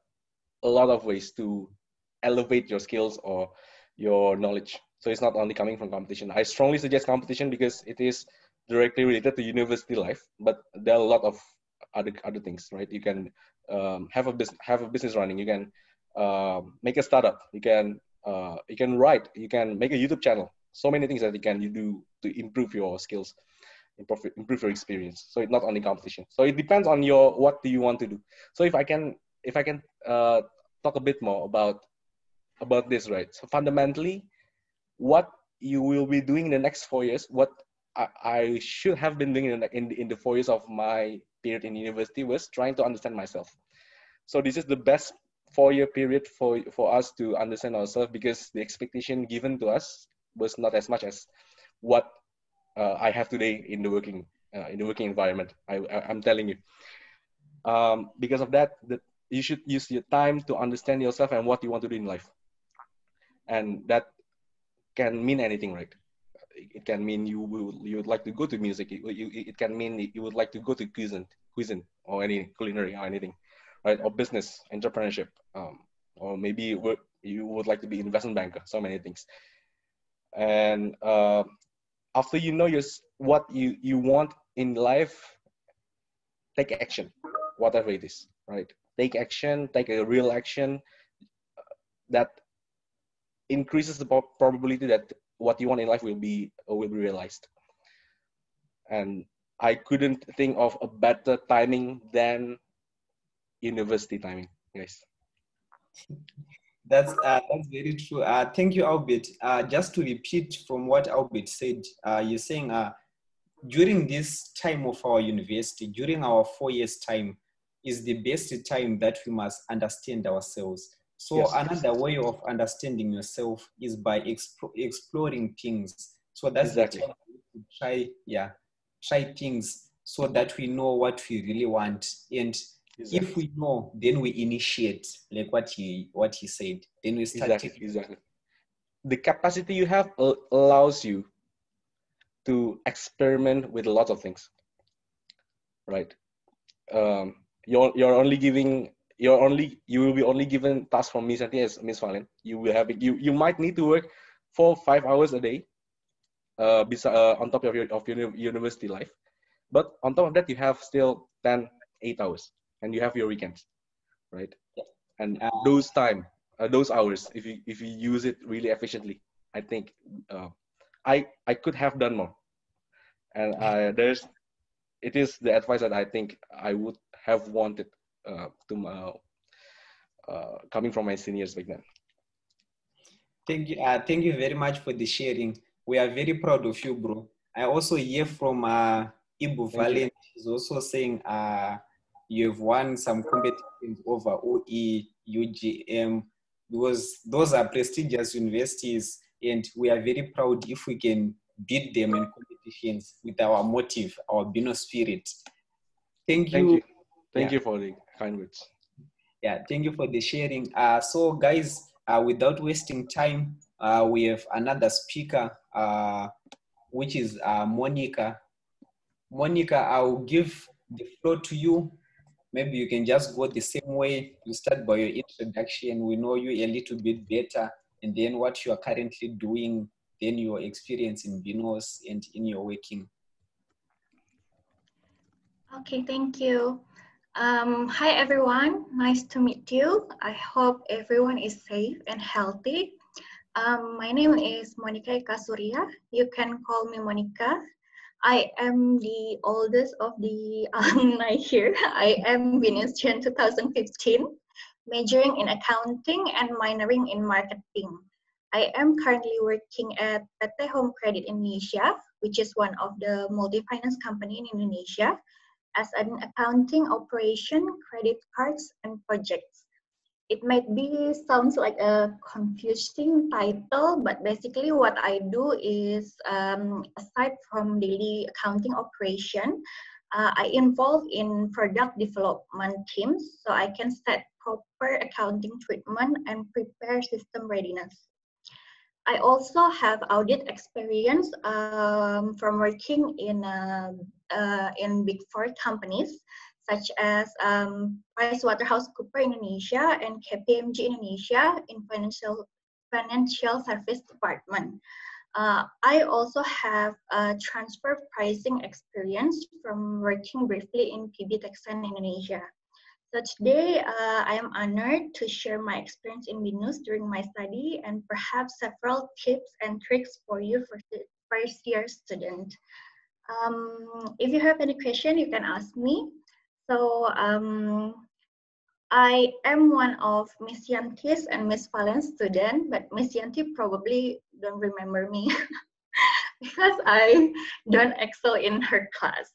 lot of ways to elevate your skills or your knowledge. So it's not only coming from competition. I strongly suggest competition because it is directly related to university life, but there are a lot of other things, right? You can have a business running. You can make a startup. You can write. You can make a YouTube channel. So many things that you do to improve your skills, improve your experience. So it's not only competition. So it depends on what do you want to do. So if I can talk a bit more about this, right? So fundamentally, what you will be doing in the next 4 years, what I should have been doing in the 4 years of my period in university was trying to understand myself. So this is the best 4-year period for us to understand ourselves, because the expectation given to us was not as much as what I have today in the working environment. I'm telling you. Because of that, you should use your time to understand yourself and what you want to do in life. And that can mean anything, right? It can mean you would like to go to music. It can mean you would like to go to cuisine or any culinary or anything, right? Or business, entrepreneurship, or maybe you would like to be investment banker. So many things. And after you know what you want in life, take action, whatever it is, right? Take action, take a real action that increases the probability that what you want in life will be realized. And I couldn't think of a better timing than university timing, guys. That's very true. Thank you, Albert. Just to repeat from what Albert said, you're saying during this time of our university, during our 4 years time, is the best time that we must understand ourselves. So yes. Another way of understanding yourself is by exploring things. So that's exactly the time to try things so that we know what we really want. And exactly. If we know, then we initiate, like what he said. Then we start. Exactly. The capacity you have allows you to experiment with a lot of things, right? You will be only given tasks from Miss Santi as Miss Valen. You might need to work 4-5 hours a day, on top of your university life. But on top of that, you have still 8 hours, and you have your weekends, right? And those hours, if you use it really efficiently, I think I could have done more. And it is the advice that I think I would have wanted coming from my seniors back then. Thank you very much for the sharing. We are very proud of you, bro. I also hear from Ibu Valen. She's also saying you've won some competitions over OE, UGM, because those are prestigious universities, and we are very proud if we can beat them in competitions with our motive, our Bino spirit. Thank you. Thank you for the kind words. Yeah, thank you for the sharing. So guys, without wasting time, we have another speaker, which is Monica. Monica, I'll give the floor to you. Maybe you can just go the same way. You start by your introduction. We know you a little bit better, and then what you are currently doing, then your experience in BINOS and in your working. Okay, thank you. Hi everyone, nice to meet you. I hope everyone is safe and healthy. My name is Monica Kasuria. You can call me Monica. I am the oldest of the alumni here. I am BINUS 2015, majoring in accounting and minoring in marketing. I am currently working at PT Home Credit Indonesia, which is one of the multi-finance company in Indonesia, as an accounting operation, credit cards, and projects. It might be sounds like a confusing title, but basically what I do is, aside from daily accounting operation, I involve in product development teams, so I can set proper accounting treatment and prepare system readiness. I also have audit experience from working in Big Four companies such as PricewaterhouseCoopers Indonesia and KPMG Indonesia in financial service department. I also have transfer pricing experience from working briefly in PB Texan Indonesia. So today, I am honored to share my experience in BINUS during my study and perhaps several tips and tricks for you for the first year student. If you have any question, you can ask me. So I am one of Miss Yanti's and Miss Valen's student, but Miss Yanti probably don't remember me because I don't excel in her class.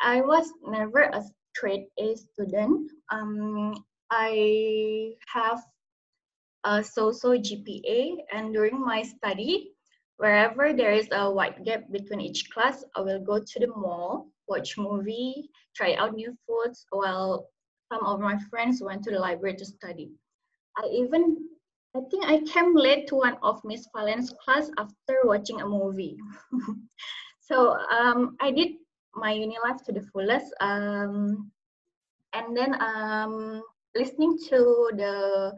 I was never a straight A student. I have a so-so GPA, and during my study, wherever there is a wide gap between each class, I will go to the mall, watch movie, try out new foods, while some of my friends went to the library to study. I think I came late to one of Miss Valen's class after watching a movie. So I did my uni life to the fullest, and then listening to the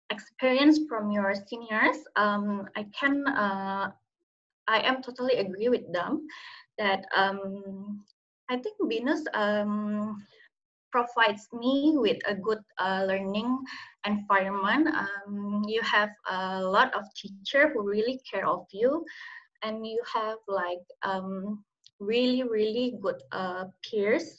experience from your seniors, I am totally agree with them that I think BINUS provides me with a good learning environment. You have a lot of teachers who really care of you, and you have like really good peers.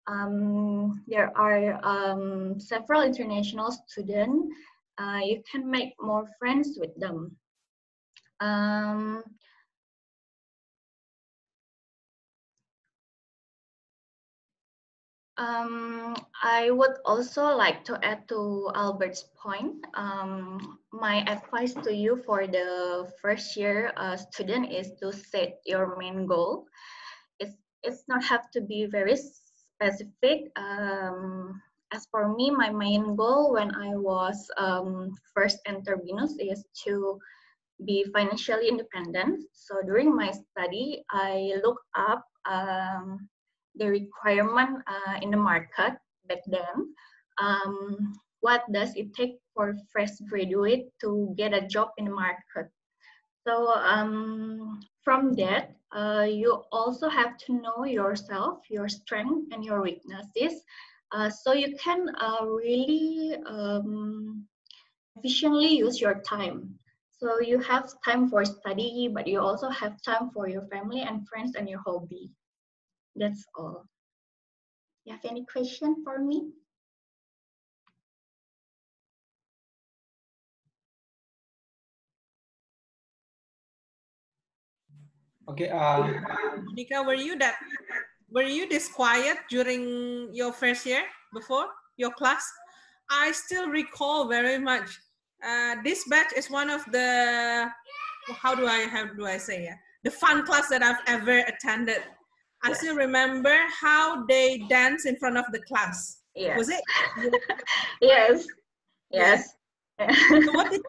There are several international students. You can make more friends with them. I would also like to add to Albert's point. My advice to you for the first year student is to set your main goal. It's not have to be very specific. As for me, my main goal when I was first enter BINUS is to be financially independent. So during my study, I look up the requirement in the market back then. What does it take for fresh graduate to get a job in the market? So from that, you also have to know yourself, your strength and your weaknesses, so you can really efficiently use your time. So you have time for study, but you also have time for your family and friends and your hobby. That's all. You have any question for me? Okay. Monica, were you this quiet during your first year before your class? I still recall very much. This batch is one of the, how do I say it? The fun class that I've ever attended. I still remember how they dance in front of the class. Yes. Was it? Yes. Yes. So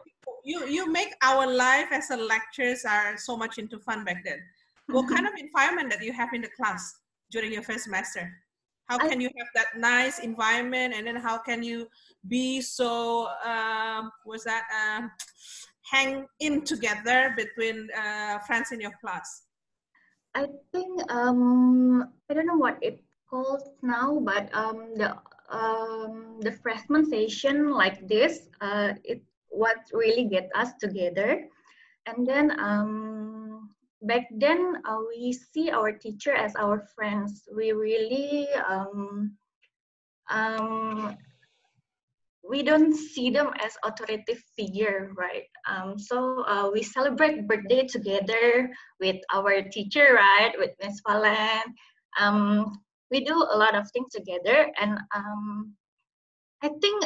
you make our life as a lecturers are so much into fun back then. What kind of environment that you have in the class during your first semester? How can you have that nice environment, and then how can you be so hang in together between friends in your class? I think I don't know what it's called now, but the freshman session like this, it what really get us together. And then back then we see our teacher as our friends. We really we don't see them as authoritative figure, right? So we celebrate birthday together with our teacher, right? With Miss Valen. We do a lot of things together, and I think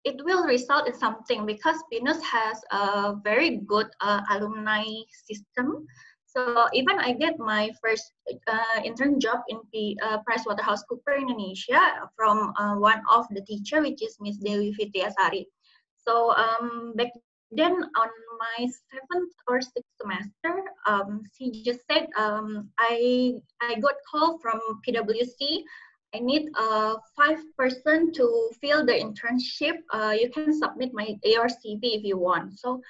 it will result in something because Binus has a very good alumni system. So even I get my first intern job in PricewaterhouseCoopers Indonesia from one of the teacher, which is Miss Dewi Fitiasari. So back then on my 7th or 6th semester, she just said, I got call from PwC. I need 5 person to fill the internship. You can submit your CV if you want. So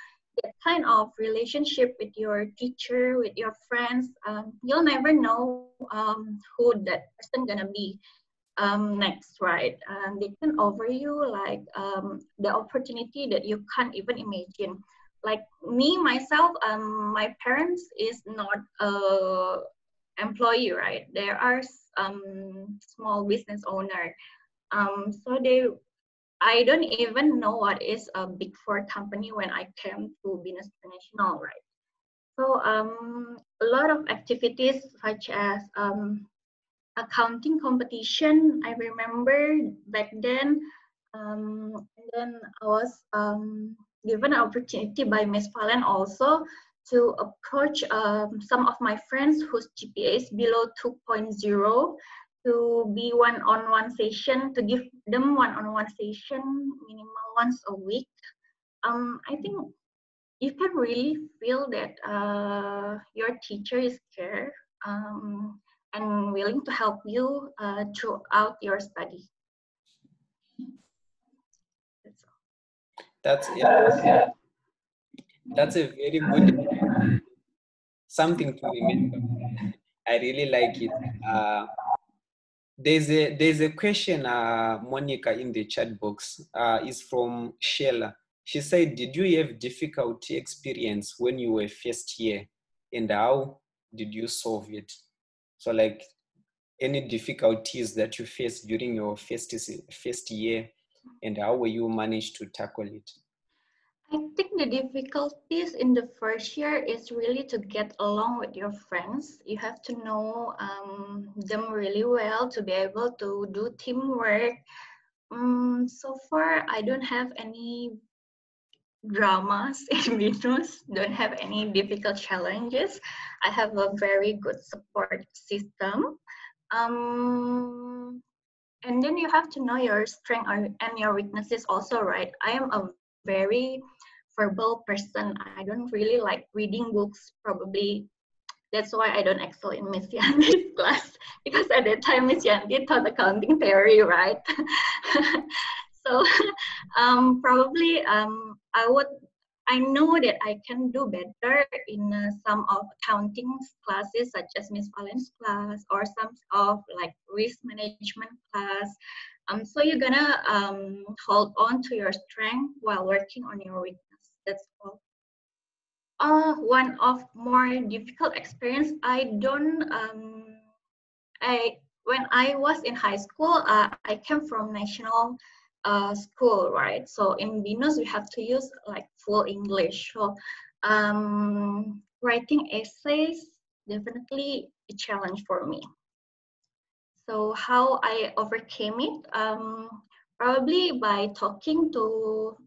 that kind of relationship with your teacher, with your friends, you'll never know who that person gonna be next, right? They can offer you like the opportunity that you can't even imagine. Like me, myself, my parents is not employee, right? There are small business owner. So I don't even know what is a big four company when I came to Binus International, right? So a lot of activities such as accounting competition. I remember back then, and then I was given an opportunity by Miss Valen also to approach some of my friends whose GPA is below 2.0 to be one-on-one session, to give them one-on-one session, minimal once a week. I think you can really feel that your teacher is care and willing to help you throughout your study. That's a very good something to remember. I really like it. There's a question, Monica, in the chat box. Is from Sheila. She said, "Did you have difficulty experience when you were first year, and how did you solve it?" So, like, any difficulties that you faced during your first year, and how were you managed to tackle it? I think the difficulties in the first year is really to get along with your friends. You have to know them really well to be able to do teamwork. So far, I don't have any dramas in Binus, don't have any difficult challenges. I have a very good support system. And then you have to know your strength and your weaknesses also, right? I am a very verbal person. I don't really like reading books, probably. That's why I don't excel in Miss Yanti's class, because at that time Miss Yanti taught accounting theory, right? So probably I know that I can do better in some of accounting classes, such as Miss Valen's class or some of like risk management class. So you're gonna hold on to your strength while working on your weakness. That's all. One of more difficult experience, when I was in high school, I came from national school, right? So in Binus, we have to use like full English. So writing essays, definitely a challenge for me. So how I overcame it? Probably by talking to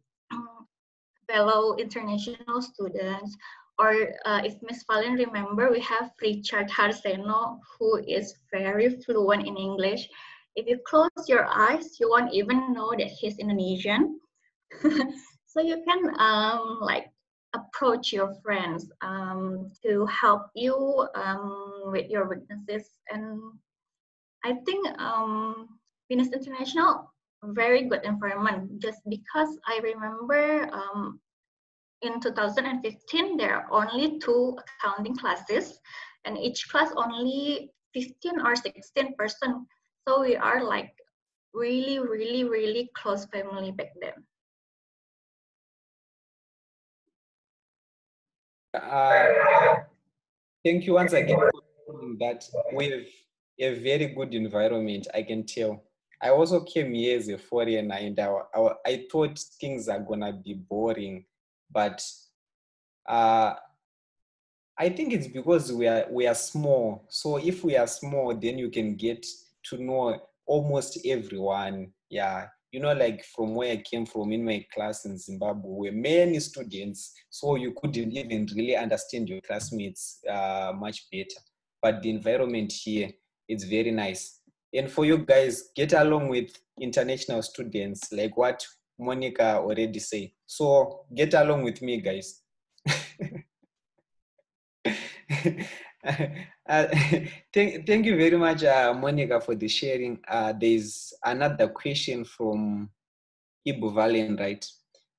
fellow international students, or if Miss Valen remember, we have Richard Harseno, who is very fluent in English. If you close your eyes, you won't even know that he's Indonesian. So you can like approach your friends to help you with your weaknesses. And I think Venus International, very good environment, just because I remember in 2015 there are only 2 accounting classes, and each class only 15 or 16 person. So we are like really close family back then. Thank you once again for saying that. We have a very good environment, I can tell. I also came here as a foreigner, and I thought things are gonna be boring, but I think it's because we are small. So if we are small, then you can get to know almost everyone. Yeah, you know, like from where I came from in my class in Zimbabwe, were many students, so you couldn't even really understand your classmates much better. But the environment here, it's very nice. And for you guys, get along with international students, like what Monica already said. So get along with me, guys. Thank you very much, Monica, for the sharing. There's another question from Ibu Valen, right?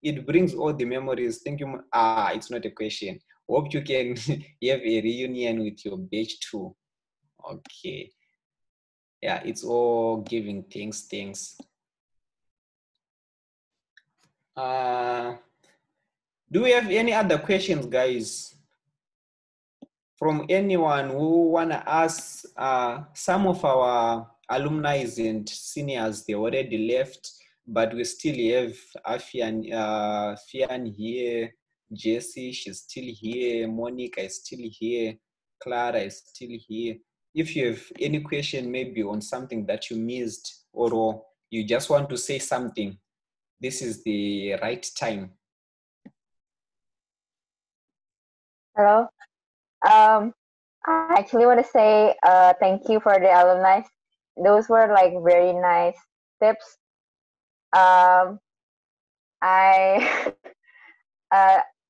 It brings all the memories. Thank you. It's not a question. Hope you can have a reunion with your batch too. Okay. Yeah, it's all giving thanks. Do we have any other questions, guys? From anyone who wanna ask? Some of our alumni and seniors, they already left, but we still have Fian here, Jessie, she's still here, Monica is still here, Clara is still here. If you have any question maybe on something that you missed, or you just want to say something, this is the right time. Hello. I actually want to say thank you for the alumni. Those were like very nice tips. I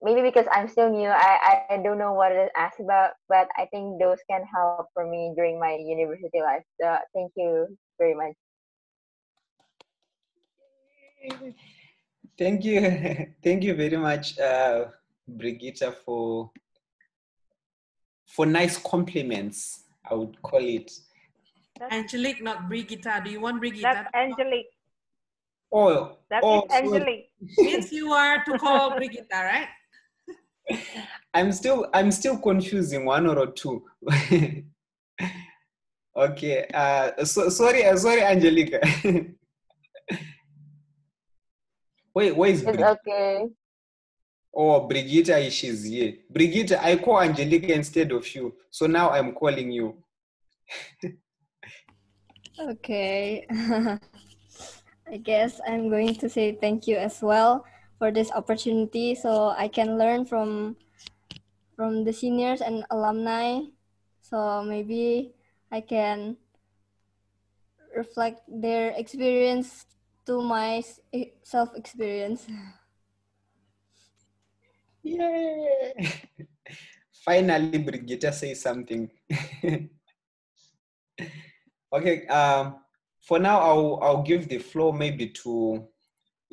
maybe because I'm still new, I don't know what to ask about, but I think those can help for me during my university life. So thank you very much. Thank you. Thank you very much, Brigitte, for nice compliments, I would call it. Angelique, not Brigitte. Do you want Brigitte? That's Angelique. Oh, that is Angelique. Means you are to call Brigitte, right? I'm still confusing one or two. Okay. Sorry, Angelica. Wait, where is Brigitte? It's okay. Oh, Brigitte, she's here. Brigitte, I call Angelica instead of you. So now I'm calling you. Okay. I guess I'm going to say thank you as well for this opportunity, so I can learn from the seniors and alumni. So maybe I can reflect their experience to my self-experience. Yay! Finally, Brigitte say something. Okay. For now, I'll give the floor maybe to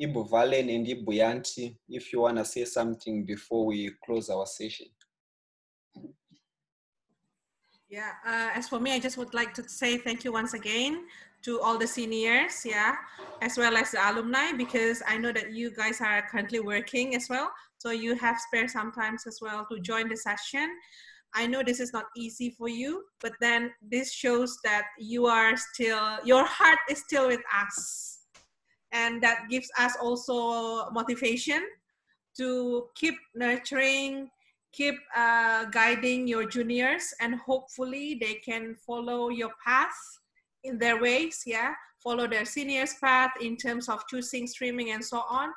Ibu Valen and Ibu Yanti if you wanna say something before we close our session. Yeah, as for me, I just would like to say thank you once again to all the seniors, yeah, as well as the alumni, because I know that you guys are currently working as well. So you have spare sometimes as well to join the session. I know this is not easy for you, but then this shows that you are still, your heart is still with us. And that gives us also motivation to keep nurturing, keep guiding your juniors, and hopefully they can follow your path in their ways, yeah, follow their seniors' path in terms of choosing streaming and so on,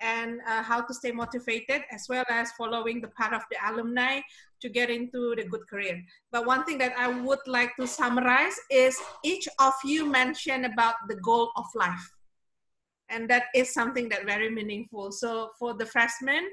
and how to stay motivated, as well as following the path of the alumni to get into the good career. But one thing that I would like to summarize is each of you mentioned about the goal of life. And that is something that very meaningful. So for the freshmen,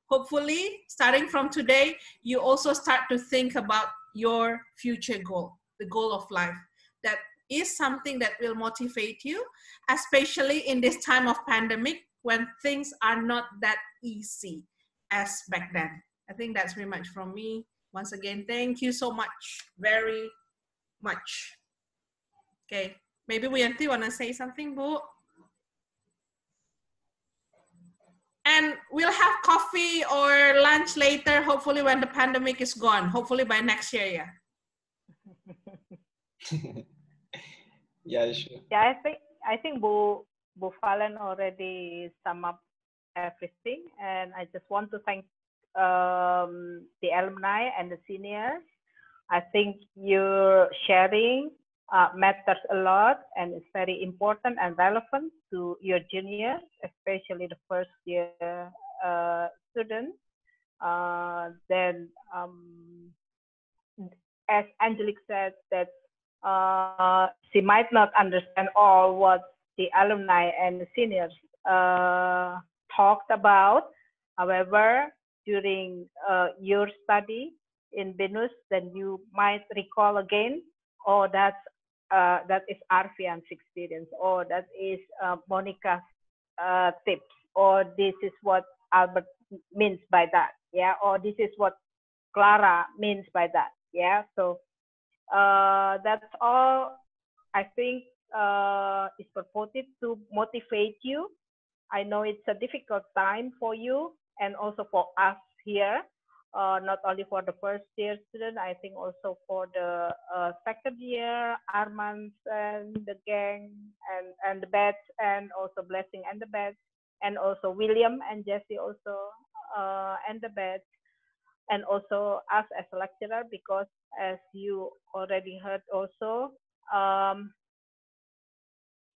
hopefully starting from today, you also start to think about your future goal, the goal of life. That is something that will motivate you, especially in this time of pandemic when things are not that easy as back then. I think that's very much from me. Once again, thank you so much, very much. Okay, maybe Wiyanti want to say something, Bu? And we'll have coffee or lunch later, hopefully when the pandemic is gone, hopefully by next year, yeah. Yeah, sure. Yeah, I think Bu Valen already sum up everything, and I just want to thank the alumni and the seniors. I think your sharing matters a lot, and it's very important and relevant to your juniors, especially the first year students. Then, as Angelique said, that she might not understand all what the alumni and the seniors talked about. However, during your study in BINUS, then you might recall again, oh, that is Arfian's experience, or that is Monica's tips, or this is what Albert means by that, yeah, or this is what Clara means by that, yeah. So that's all I think is purported to motivate you. I know it's a difficult time for you and also for us here, not only for the first year student, I think also for the second year, Armand and the gang and the batch, and also Blessing and the batch, and also William and Jesse also and the batch, and also us as a lecturer, because as you already heard also,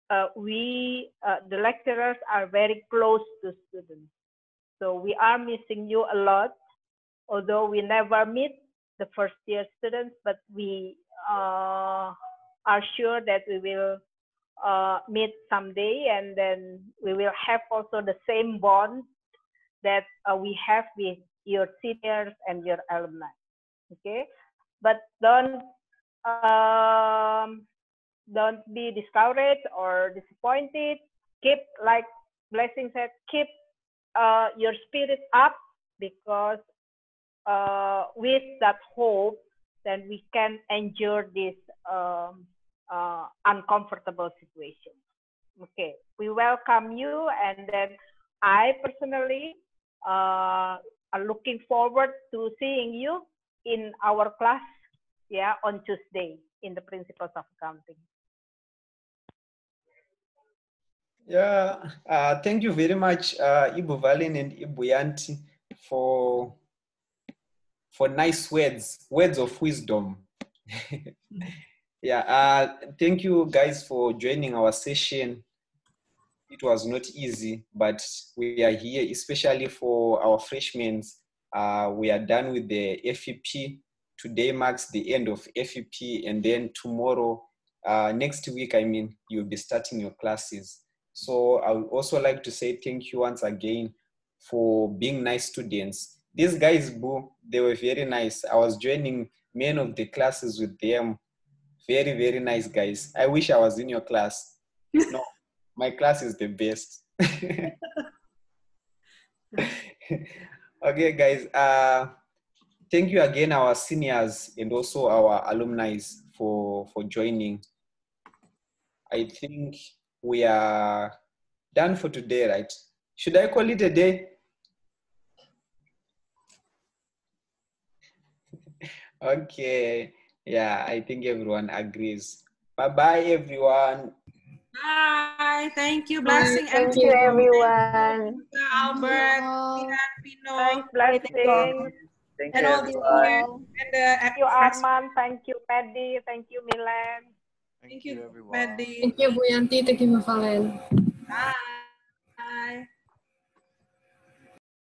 the lecturers are very close to students. So we are missing you a lot, although we never meet the first year students, but we are sure that we will meet someday, and then we will have also the same bond that we have with your seniors and your alumni. Okay, but don't be discouraged or disappointed. Keep, like Blessing said, keep your spirit up, because with that hope, then we can endure this uncomfortable situation. Okay, we welcome you, and then I personally are looking forward to seeing you in our class, yeah, on Tuesday in the Principles of Accounting. Yeah, thank you very much, Ibu Valen and Ibu Yanti, for nice words of wisdom. Yeah, thank you guys for joining our session. It was not easy, but we are here, especially for our freshmen. We are done with the FEP. Today marks the end of FEP, and then tomorrow, next week, I mean, you'll be starting your classes. So I would also like to say thank you once again for being nice students. These guys, Boo, they were very nice. I was joining many of the classes with them. Very, very nice guys. I wish I was in your class. No, my class is the best. Okay, guys. Thank you again, our seniors and also our alumni for joining. I think we are done for today, right? Should I call it a day? Okay. Yeah, I think everyone agrees. Bye-bye, everyone. Bye. Thank you, Blessing. Thank you, everyone. Albert, Pino. Thanks, Blessing. Thank And you, all the everyone. Thank you, Arman. Thank you, Paddy. Thank you, Milan. Thank you, everyone. Paddy. Thank you, Bu Yanti. Thank you, Bu Valen. Bye. Bye.